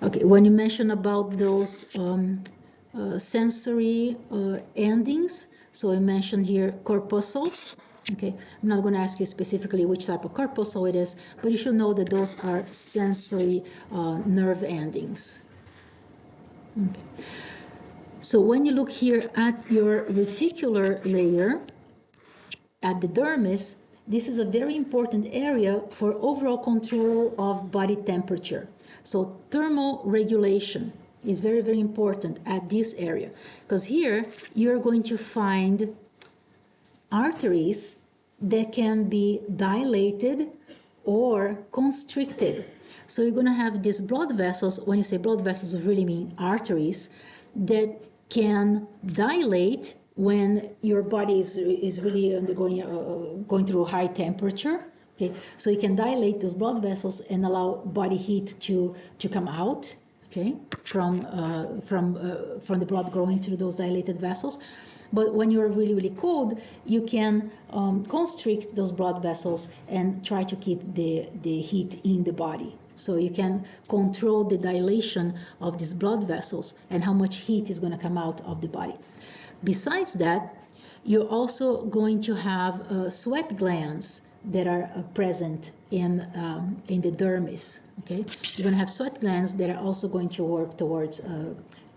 Okay, when you mention about those sensory endings, so I mentioned here corpuscles. Okay, I'm not going to ask you specifically which type of corpuscle it is, but you should know that those are sensory nerve endings. Okay. So when you look here at your reticular layer, at the dermis, this is a very important area for overall control of body temperature. So thermal regulation is very, very important at this area, because here you're going to find arteries that can be dilated or constricted. So you're going to have these blood vessels. When you say blood vessels, you really mean arteries that can dilate when your body is really undergoing going through high temperature. Okay, so you can dilate those blood vessels and allow body heat to come out. Okay, from the blood going through those dilated vessels. But when you're really, really cold, you can constrict those blood vessels and try to keep the heat in the body. So you can control the dilation of these blood vessels and how much heat is going to come out of the body. Besides that, you're also going to have sweat glands that are present in the dermis. Okay, you're going to have sweat glands that are also going to work towards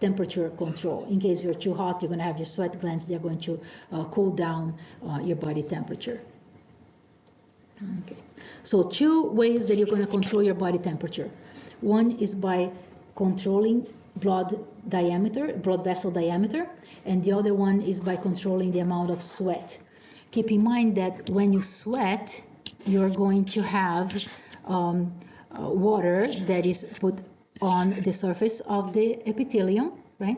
temperature control. In case you're too hot, you're going to have your sweat glands. They're going to cool down your body temperature. Okay, so two ways that you're going to control your body temperature. One is by controlling blood vessel diameter, and the other one is by controlling the amount of sweat. Keep in mind that when you sweat, you're going to have water that is put on the surface of the epithelium, right?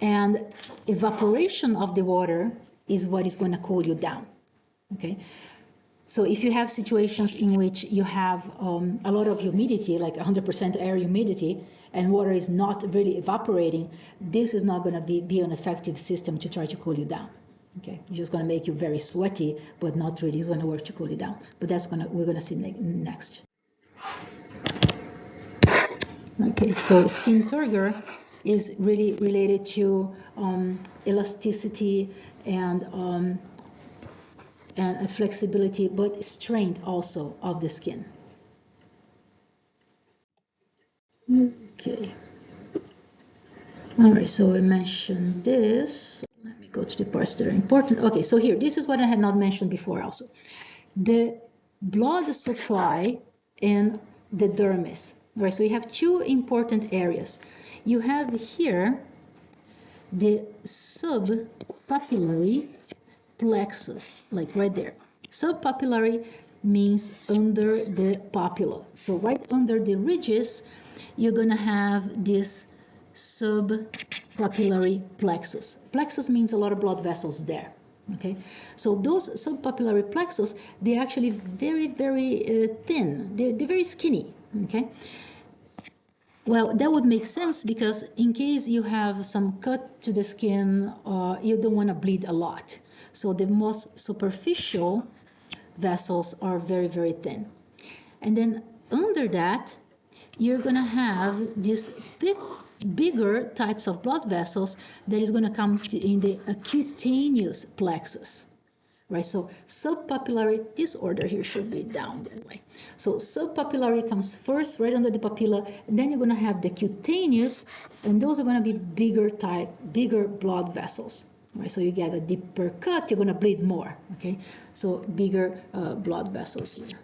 And evaporation of the water is what is going to cool you down, okay? So if you have situations in which you have a lot of humidity, like 100% air humidity, and water is not really evaporating, this is not going to be an effective system to try to cool you down. Okay, it's just going to make you very sweaty, but not really going to work to cool you down. But we're going to see next. Okay, so skin turgor is really related to elasticity and flexibility, but strength also of the skin. Okay. All right, so I mentioned this. Let me go to the parts that are important. Okay, so here, this is what I had not mentioned before also. The blood supply in the dermis. All right, so you have two important areas. You have here the subpapillary plexus, like right there. Subpapillary means under the papilla. So right under the ridges, you're going to have this subpapillary plexus. Plexus means a lot of blood vessels there. Okay, so those subpapillary plexus, they're actually very, very thin. They're very skinny. Okay. Well, that would make sense because in case you have some cut to the skin, you don't want to bleed a lot. So the most superficial vessels are very, very thin. And then under that, you're going to have these bigger types of blood vessels that is going to come in the cutaneous plexus. Right, so subpapillary, this order here should be down that way. So subpapillary comes first, right under the papilla, and then you're going to have the cutaneous, and those are going to be bigger blood vessels. right? So you get a deeper cut, you're going to bleed more, okay? So bigger blood vessels here.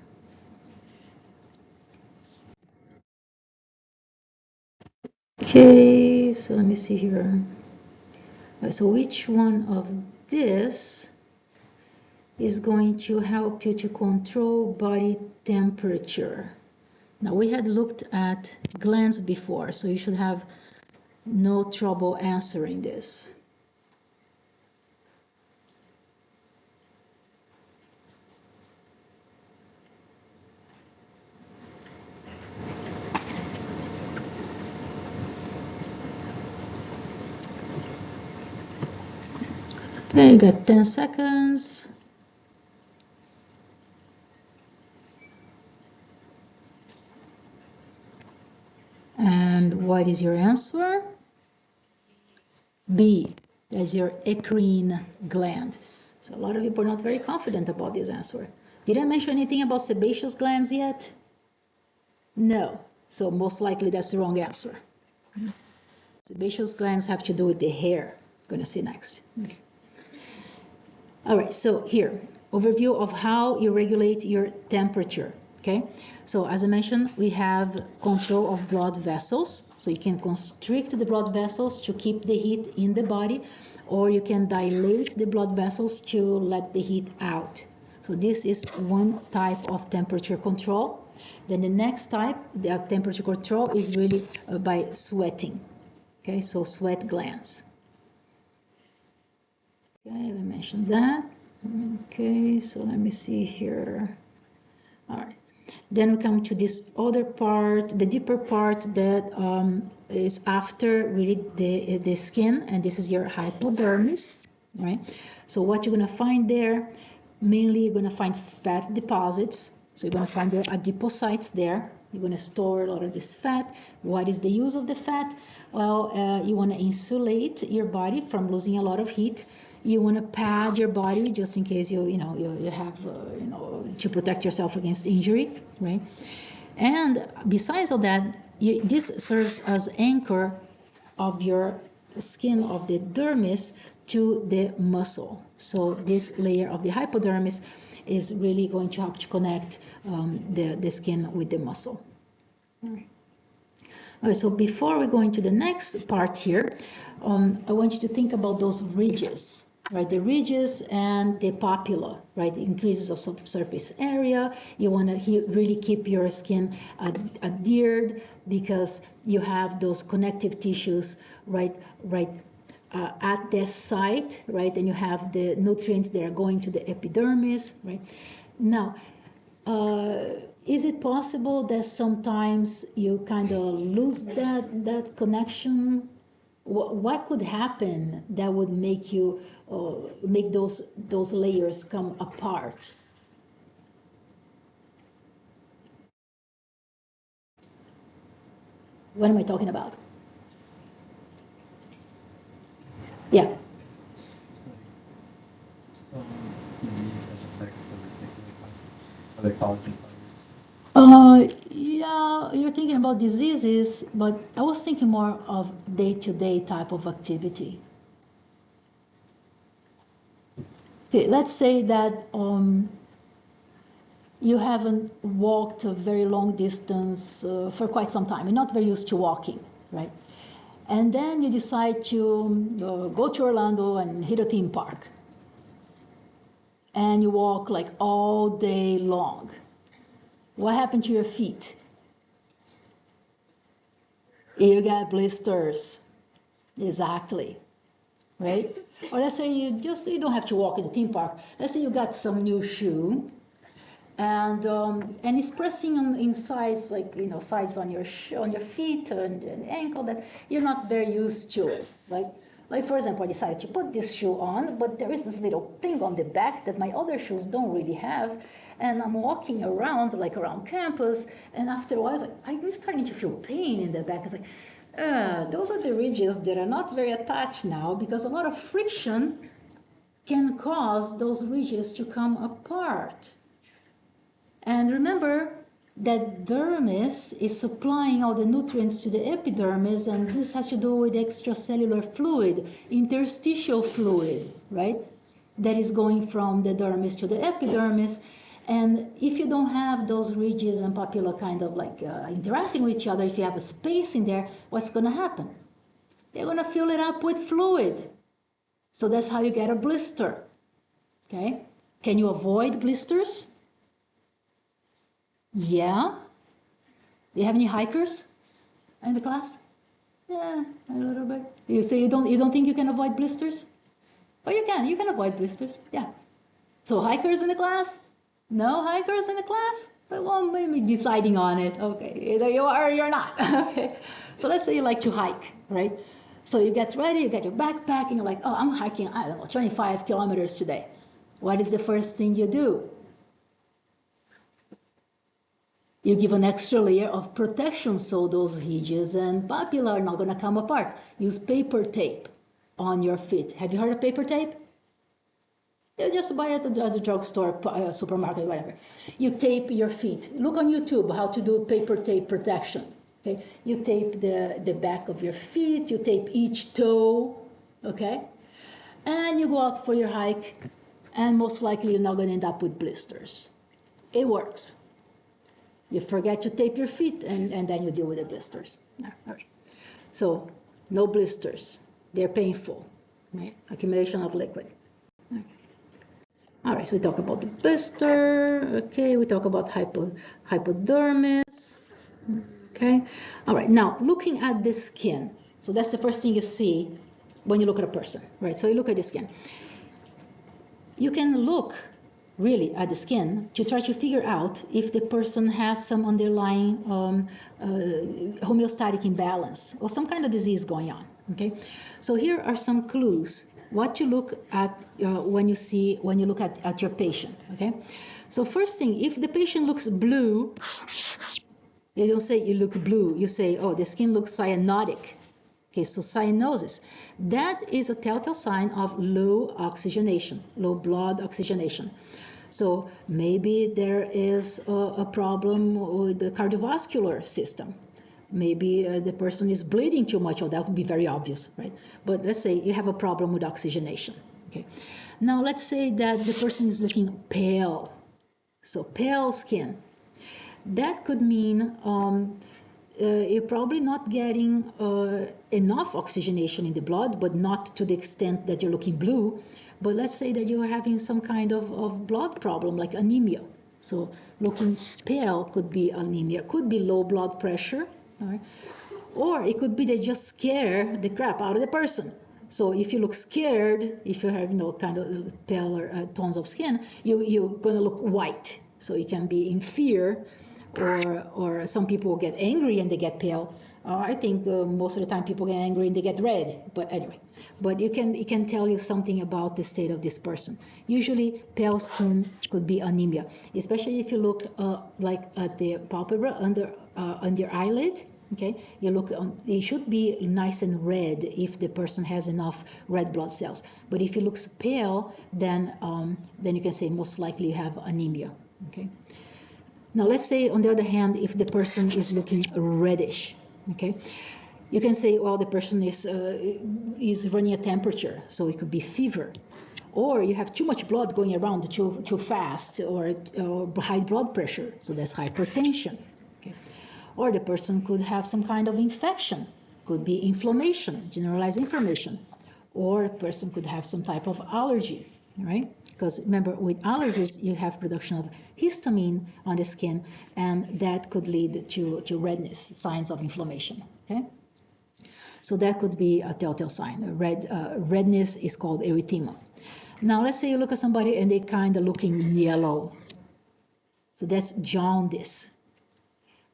Okay, so let me see here. Right, so which one of this is going to help you to control body temperature? Now we had looked at glands before, so you should have no trouble answering this. Okay, you got 10 seconds. And what is your answer? B, that's your eccrine gland. So a lot of people are not very confident about this answer. Did I mention anything about sebaceous glands yet? No. So most likely that's the wrong answer. Sebaceous glands have to do with the hair. Gonna see next. Okay. All right, so here, overview of how you regulate your temperature, okay? So as I mentioned, we have control of blood vessels. So you can constrict the blood vessels to keep the heat in the body, or you can dilate the blood vessels to let the heat out. So this is one type of temperature control. Then the next type, the temperature control, is really by sweating, okay? So sweat glands. Okay, we mentioned that. Okay, so let me see here. All right. Then we come to this other part, the deeper part that is after really the skin, and this is your hypodermis, right? So what you're gonna find there, mainly you're gonna find fat deposits. So you're gonna find your adipocytes there. You're gonna store a lot of this fat. What is the use of the fat? Well, you wanna insulate your body from losing a lot of heat. You want to pad your body just in case you have to protect yourself against injury, right? And besides all that, this serves as anchor of your skin of the dermis to the muscle. So this layer of the hypodermis is really going to help to connect the skin with the muscle. All right, so before we go into the next part here, I want you to think about those ridges, right? The ridges and the papilla, right? Increases of surface area. You want to really keep your skin adhered because you have those connective tissues, right at the site, right? And you have the nutrients that are going to the epidermis, right? Now, is it possible that sometimes you kind of lose that connection? What could happen that would make you make those layers come apart? What am I talking about? Yeah. Some disease that affects the reticular fiber, or the collagen fibers. Yeah, you're thinking about diseases, but I was thinking more of day-to-day type of activity. Okay, let's say that you haven't walked a very long distance for quite some time. You're not very used to walking, right? And then you decide to go to Orlando and hit a theme park. And you walk like all day long. What happened to your feet? You got blisters. Exactly. Right? Or let's say you don't have to walk in the theme park. Let's say you got some new shoe and it's pressing in sides, like sides on your feet and ankle that you're not very used to it, right? Like for example, I decided to put this shoe on, but there is this little thing on the back that my other shoes don't really have, and I'm walking around like around campus, and after a while I'm starting to feel pain in the back. It's like those are the ridges that are not very attached now because a lot of friction can cause those ridges to come apart. And remember, that dermis is supplying all the nutrients to the epidermis, and this has to do with extracellular fluid, interstitial fluid, right? That is going from the dermis to the epidermis. And if you don't have those ridges and papilla kind of like interacting with each other, if you have a space in there, what's going to happen? They're going to fill it up with fluid. So that's how you get a blister. Okay? Can you avoid blisters? Yeah. Do you have any hikers in the class? Yeah, a little bit. You say you don't think you can avoid blisters? Oh, you can avoid blisters. Yeah. So hikers in the class? No hikers in the class? Well, maybe deciding on it. Okay, either you are or you're not. Okay. So let's say you like to hike, right? So you get ready, you get your backpack, and you're like, oh, I'm hiking, I don't know, 25 kilometers today. What is the first thing you do? You give an extra layer of protection so those ridges and papilla are not going to come apart. Use paper tape on your feet. Have you heard of paper tape? You just buy it at the drugstore, supermarket, whatever. You tape your feet. Look on YouTube how to do paper tape protection. Okay, you tape the back of your feet. You tape each toe. Okay, and you go out for your hike, and most likely you're not going to end up with blisters. It works. You forget to tape your feet, and then you deal with the blisters. All right. So no blisters. They're painful. Right? Accumulation of liquid. Okay. All right, so we talk about the blister. Okay, we talk about hypodermis. Okay, all right, now looking at the skin. So that's the first thing you see when you look at a person, right? So you look at the skin. You can look really at the skin to try to figure out if the person has some underlying homeostatic imbalance or some kind of disease going on, okay? So here are some clues what to look at when you look at your patient, okay? So first thing, if the patient looks blue, you don't say you look blue, you say, oh, the skin looks cyanotic. Okay, so cyanosis, that is a telltale sign of low oxygenation, low blood oxygenation. So maybe there is a problem with the cardiovascular system. Maybe the person is bleeding too much, or that would be very obvious, right? But let's say you have a problem with oxygenation. Okay. Now let's say that the person is looking pale. So pale skin. That could mean you're probably not getting enough oxygenation in the blood, but not to the extent that you're looking blue. But let's say that you're having some kind of blood problem, like anemia. So looking pale could be anemia, could be low blood pressure. Right? Or it could be they just scare the crap out of the person. So if you look scared, if you have kind of paler tones of skin, you're going to look white. So you can be in fear, or some people get angry and they get pale. I think most of the time people get angry and they get red. But anyway, but it can tell you something about the state of this person. Usually pale skin could be anemia, especially if you look like at the palpebra under your eyelid. Okay, you look on, it should be nice and red if the person has enough red blood cells. But if it looks pale, then you can say most likely you have anemia. Okay. Now let's say on the other hand, if the person is looking reddish, okay, you can say, well, the person is running a temperature, so it could be fever, or you have too much blood going around too fast, or high blood pressure, so that's hypertension. Okay. Or the person could have some kind of infection, could be inflammation, generalized inflammation, or a person could have some type of allergy, right? Because remember, with allergies, you have production of histamine on the skin, and that could lead to redness, signs of inflammation, okay? So that could be a telltale sign. Redness is called erythema. Now, let's say you look at somebody and they kind of looking yellow. So that's jaundice.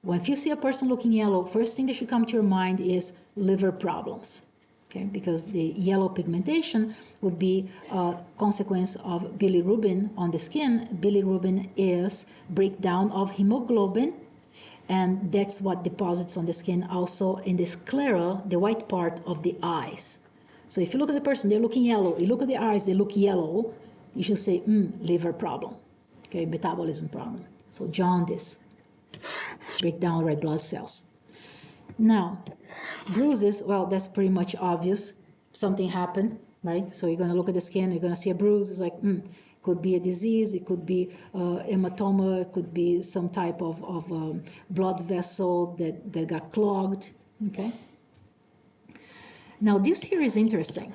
When you see a person looking yellow, first thing that should come to your mind is liver problems, okay? Because the yellow pigmentation would be a consequence of bilirubin on the skin. Bilirubin is breakdown of hemoglobin, and that's what deposits on the skin, also in the sclera, the white part of the eyes. So if you look at the person, they're looking yellow. You look at the eyes, they look yellow. You should say, liver problem, okay? Metabolism problem. So jaundice. break down red blood cells. Now, bruises, well, that's pretty much obvious. Something happened, right? So you're going to look at the skin, you're going to see a bruise. It's like, could be a disease, it could be hematoma, it could be some type of blood vessel that got clogged, okay? Now, this here is interesting.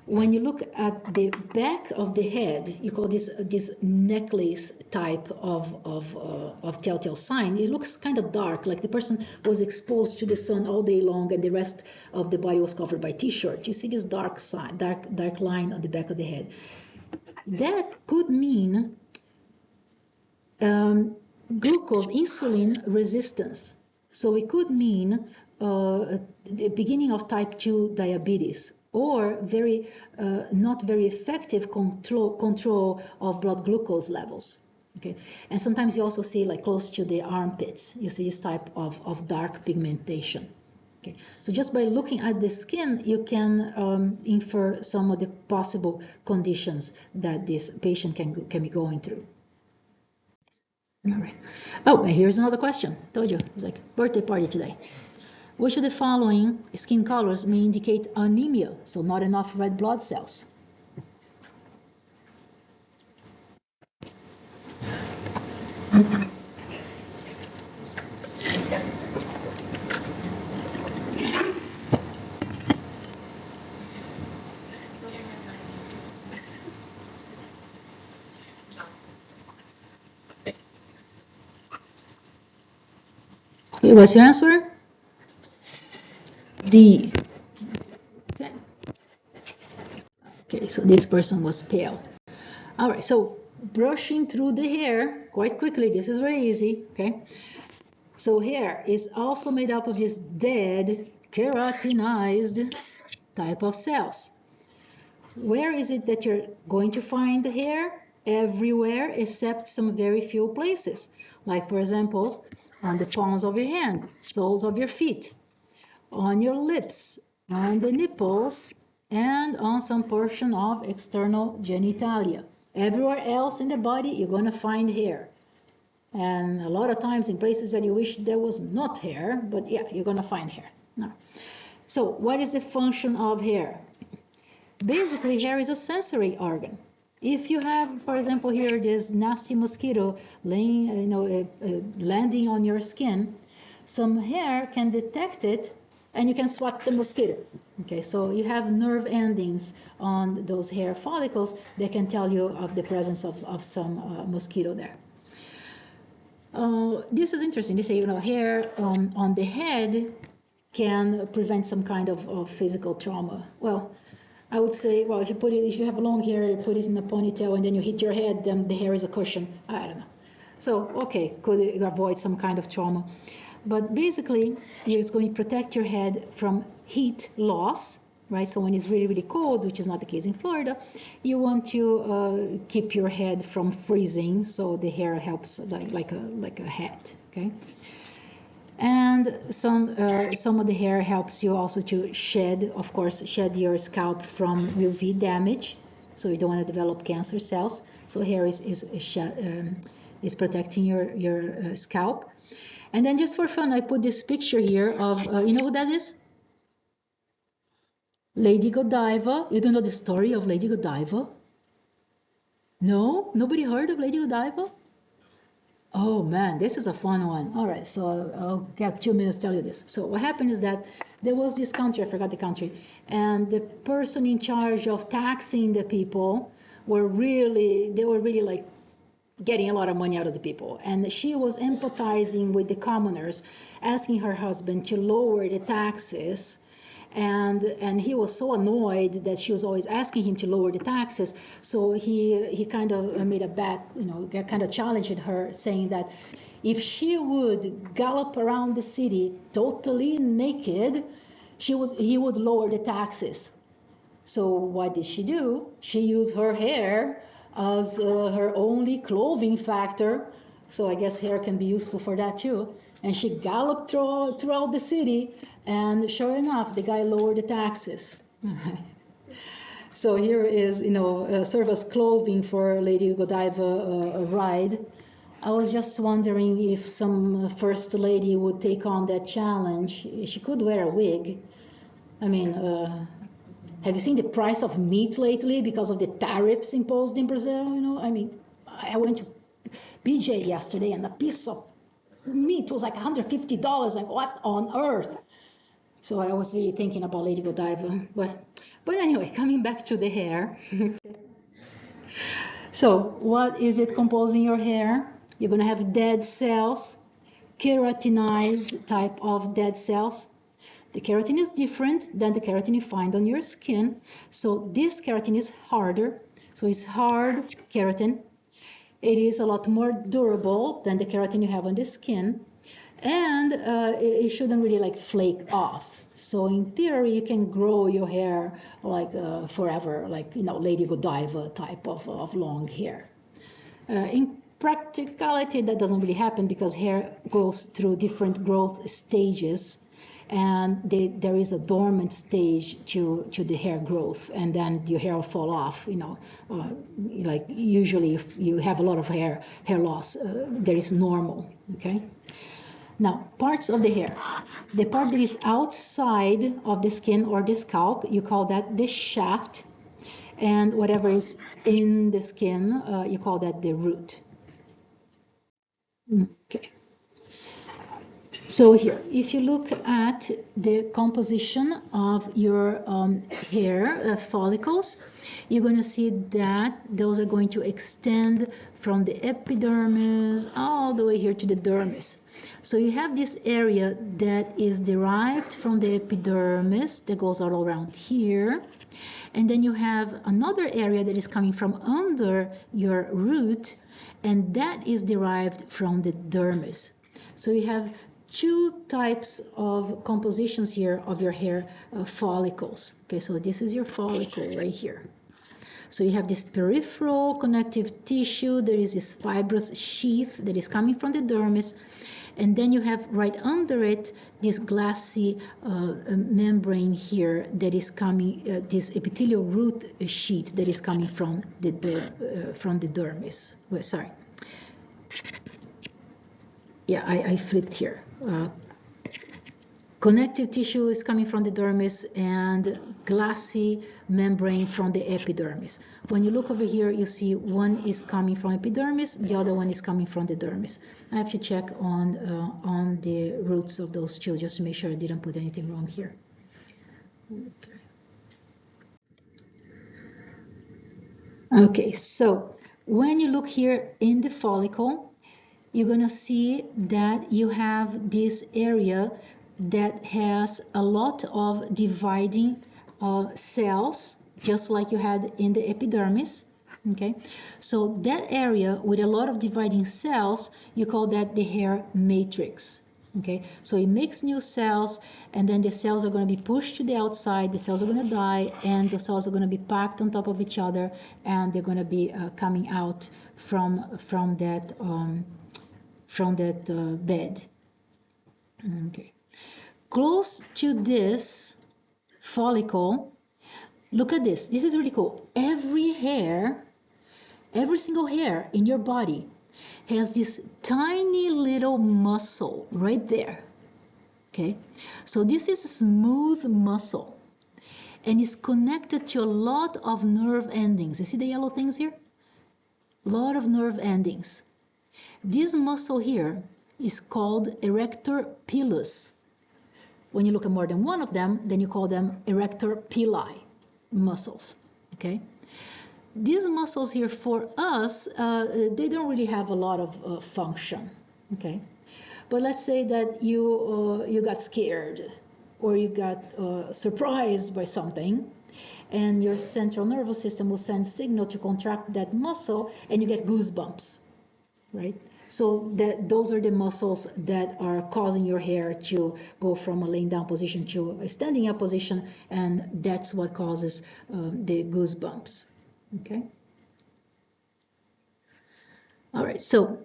When you look at the back of the head, you call this necklace type of telltale sign. It looks kind of dark, like the person was exposed to the sun all day long and the rest of the body was covered by t-shirt. You see this dark line on the back of the head. That could mean glucose, insulin resistance. So it could mean the beginning of type 2 diabetes, or not very effective control of blood glucose levels. Okay, and sometimes you also see, like close to the armpits, you see this type of dark pigmentation. Okay, so just by looking at the skin, you can infer some of the possible conditions that this patient can be going through. All right. Oh, and here's another question. Told you, it's like birthday party today. Which of the following skin colors may indicate anemia, so not enough red blood cells? What's your answer? D. Okay. Okay, so this person was pale. All right, so brushing through the hair quite quickly. This is very easy, okay? So hair is also made up of this dead, keratinized type of cells. Where is it that you're going to find the hair? Everywhere except some very few places. Like, for example, on the palms of your hand, soles of your feet, on your lips, on the nipples, and on some portion of external genitalia. Everywhere else in the body, you're going to find hair. And a lot of times in places that you wish there was not hair, but yeah, you're going to find hair. No. So what is the function of hair? Basically, hair is a sensory organ. If you have, for example, here this nasty mosquito landing on your skin, some hair can detect it and you can swat the mosquito. Okay, so you have nerve endings on those hair follicles that can tell you of the presence of some mosquito there. This is interesting. They say, hair on the head can prevent some kind of physical trauma. Well, I would say, well, if you have long hair, you put it in a ponytail and then you hit your head, then the hair is a cushion. I don't know. So, okay, could it avoid some kind of trauma? But basically, it's going to protect your head from heat loss, right? So when it's really, really cold, which is not the case in Florida, you want to keep your head from freezing, so the hair helps like a hat, okay? And some of the hair helps you also to shed your scalp from UV damage, so you don't want to develop cancer cells. So hair is protecting your scalp. And then just for fun, I put this picture here of, you know who that is? Lady Godiva. You don't know the story of Lady Godiva? No? Nobody heard of Lady Godiva? Oh man, this is a fun one. All right, so I'll get 2 minutes to tell you this. So what happened is that there was this country, I forgot the country, and the person in charge of taxing the people were really like getting a lot of money out of the people. And she was empathizing with the commoners, asking her husband to lower the taxes. And he was so annoyed that she was always asking him to lower the taxes. So he kind of made a bet, kind of challenged her, saying that if she would gallop around the city totally naked, he would lower the taxes. So what did she do? She used her hair as her only clothing factor. So I guess hair can be useful for that too. And she galloped throughout the city, and sure enough, the guy lowered the taxes. So here is, serve as clothing for Lady Godiva ride. I was just wondering if some first lady would take on that challenge. She could wear a wig. I mean, have you seen the price of meat lately because of the tariffs imposed in Brazil? You know, I mean, I went to BJ yesterday and a piece of meat was like $150. Like, what on earth? So I was really thinking about Lady Godiva. But anyway, coming back to the hair. So what is it composing your hair? You're going to have dead cells, keratinized type of dead cells. The keratin is different than the keratin you find on your skin. So this keratin is harder. So it's hard keratin. It is a lot more durable than the keratin you have on the skin. And it shouldn't really like flake off. So in theory, you can grow your hair like forever, like, you know, Lady Godiva type of long hair. In practicality, that doesn't really happen because hair goes through different growth stages, and there is a dormant stage to the hair growth, and then your hair will fall off. You know, like usually if you have a lot of hair loss, there is normal. Okay. Now, parts of the hair. The part that is outside of the skin or the scalp, you call that the shaft. And whatever is in the skin, you call that the root. Okay. So here, if you look at the composition of your hair follicles, you're going to see that those are going to extend from the epidermis all the way here to the dermis. So you have this area that is derived from the epidermis that goes all around here. And then you have another area that is coming from under your root, and that is derived from the dermis. So you have two types of compositions here of your hair follicles. Okay, so this is your follicle right here. So you have this peripheral connective tissue. There is this fibrous sheath that is coming from the dermis. And then you have right under it this glassy membrane here that is coming, this epithelial root sheet that is coming from the dermis. Well, sorry. Yeah, I flipped here. Connective tissue is coming from the dermis and glassy membrane from the epidermis. When you look over here, you see one is coming from epidermis, the other one is coming from the dermis. I have to check on the roots of those two just to make sure I didn't put anything wrong here. Okay, so when you look here in the follicle, you're going to see that you have this area that has a lot of dividing cells, just like you had in the epidermis. Okay, so that area with a lot of dividing cells, you call that the hair matrix. Okay, so it makes new cells, and then the cells are going to be pushed to the outside, the cells are going to die, and the cells are going to be packed on top of each other, and they're going to be coming out from that bed. Okay. Close to this follicle, look at this. This is really cool. Every single hair in your body has this tiny little muscle right there. Okay, so this is a smooth muscle and it's connected to a lot of nerve endings. You see the yellow things here? A lot of nerve endings. This muscle here is called erector pilus. When you look at more than one of them, then you call them erector pili muscles. Okay. These muscles here for us, they don't really have a lot of function. Okay. But let's say that you got scared or you got surprised by something, and your central nervous system will send signal to contract that muscle, and you get goosebumps, right? So those are the muscles that are causing your hair to go from a laying down position to a standing up position, and that's what causes the goosebumps. Okay. All right. So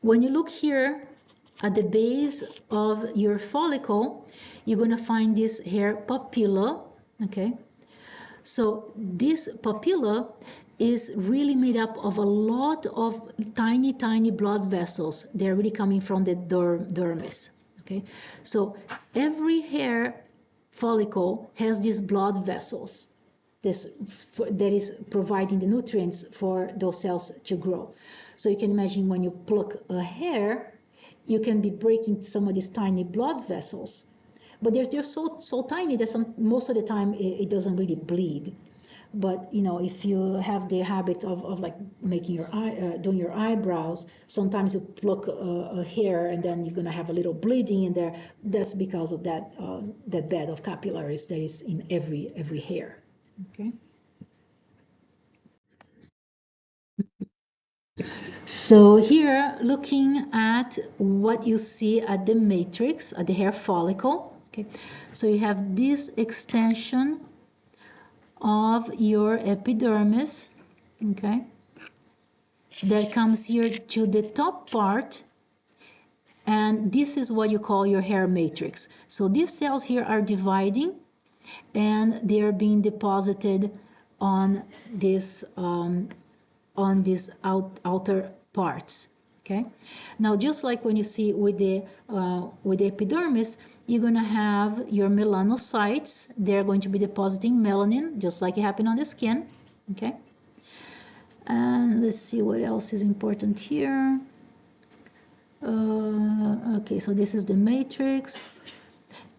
when you look here at the base of your follicle, you're going to find this hair papilla. Okay. So this papilla is really made up of a lot of tiny, tiny blood vessels. They're really coming from the dermis. Okay, so every hair follicle has these blood vessels that is providing the nutrients for those cells to grow. So you can imagine when you pluck a hair, you can be breaking some of these tiny blood vessels, but they're just so tiny that most of the time it doesn't really bleed. But you know, if you have the habit of like making your doing your eyebrows, sometimes you pluck a hair and then you're gonna have a little bleeding in there. That's because of that that bed of capillaries that is in every hair. Okay. So here, looking at what you see at the matrix, at the hair follicle. Okay. So you have this extension of your epidermis, okay, that comes here to the top part, and this is what you call your hair matrix. So these cells here are dividing and they are being deposited on this outer parts. Okay, now just like when you see with the epidermis, you're going to have your melanocytes. They're going to be depositing melanin, just like it happened on the skin. Okay, and let's see what else is important here. Okay, so this is the matrix.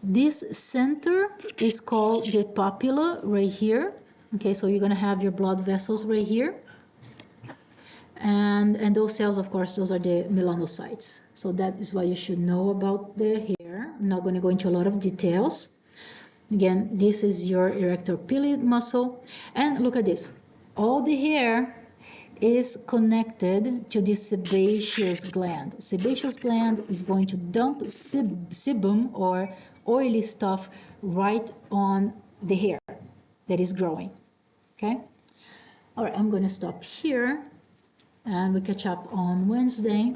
This center is called the papilla right here. Okay, so you're going to have your blood vessels right here. And those cells, of course, those are the melanocytes. So that is what you should know about the hair. I'm not going to go into a lot of details. Again, this is your erector pili muscle. And look at this. All the hair is connected to the sebaceous gland. Sebaceous gland is going to dump sebum or oily stuff right on the hair that is growing. Okay? All right, I'm going to stop here and we catch up on Wednesday.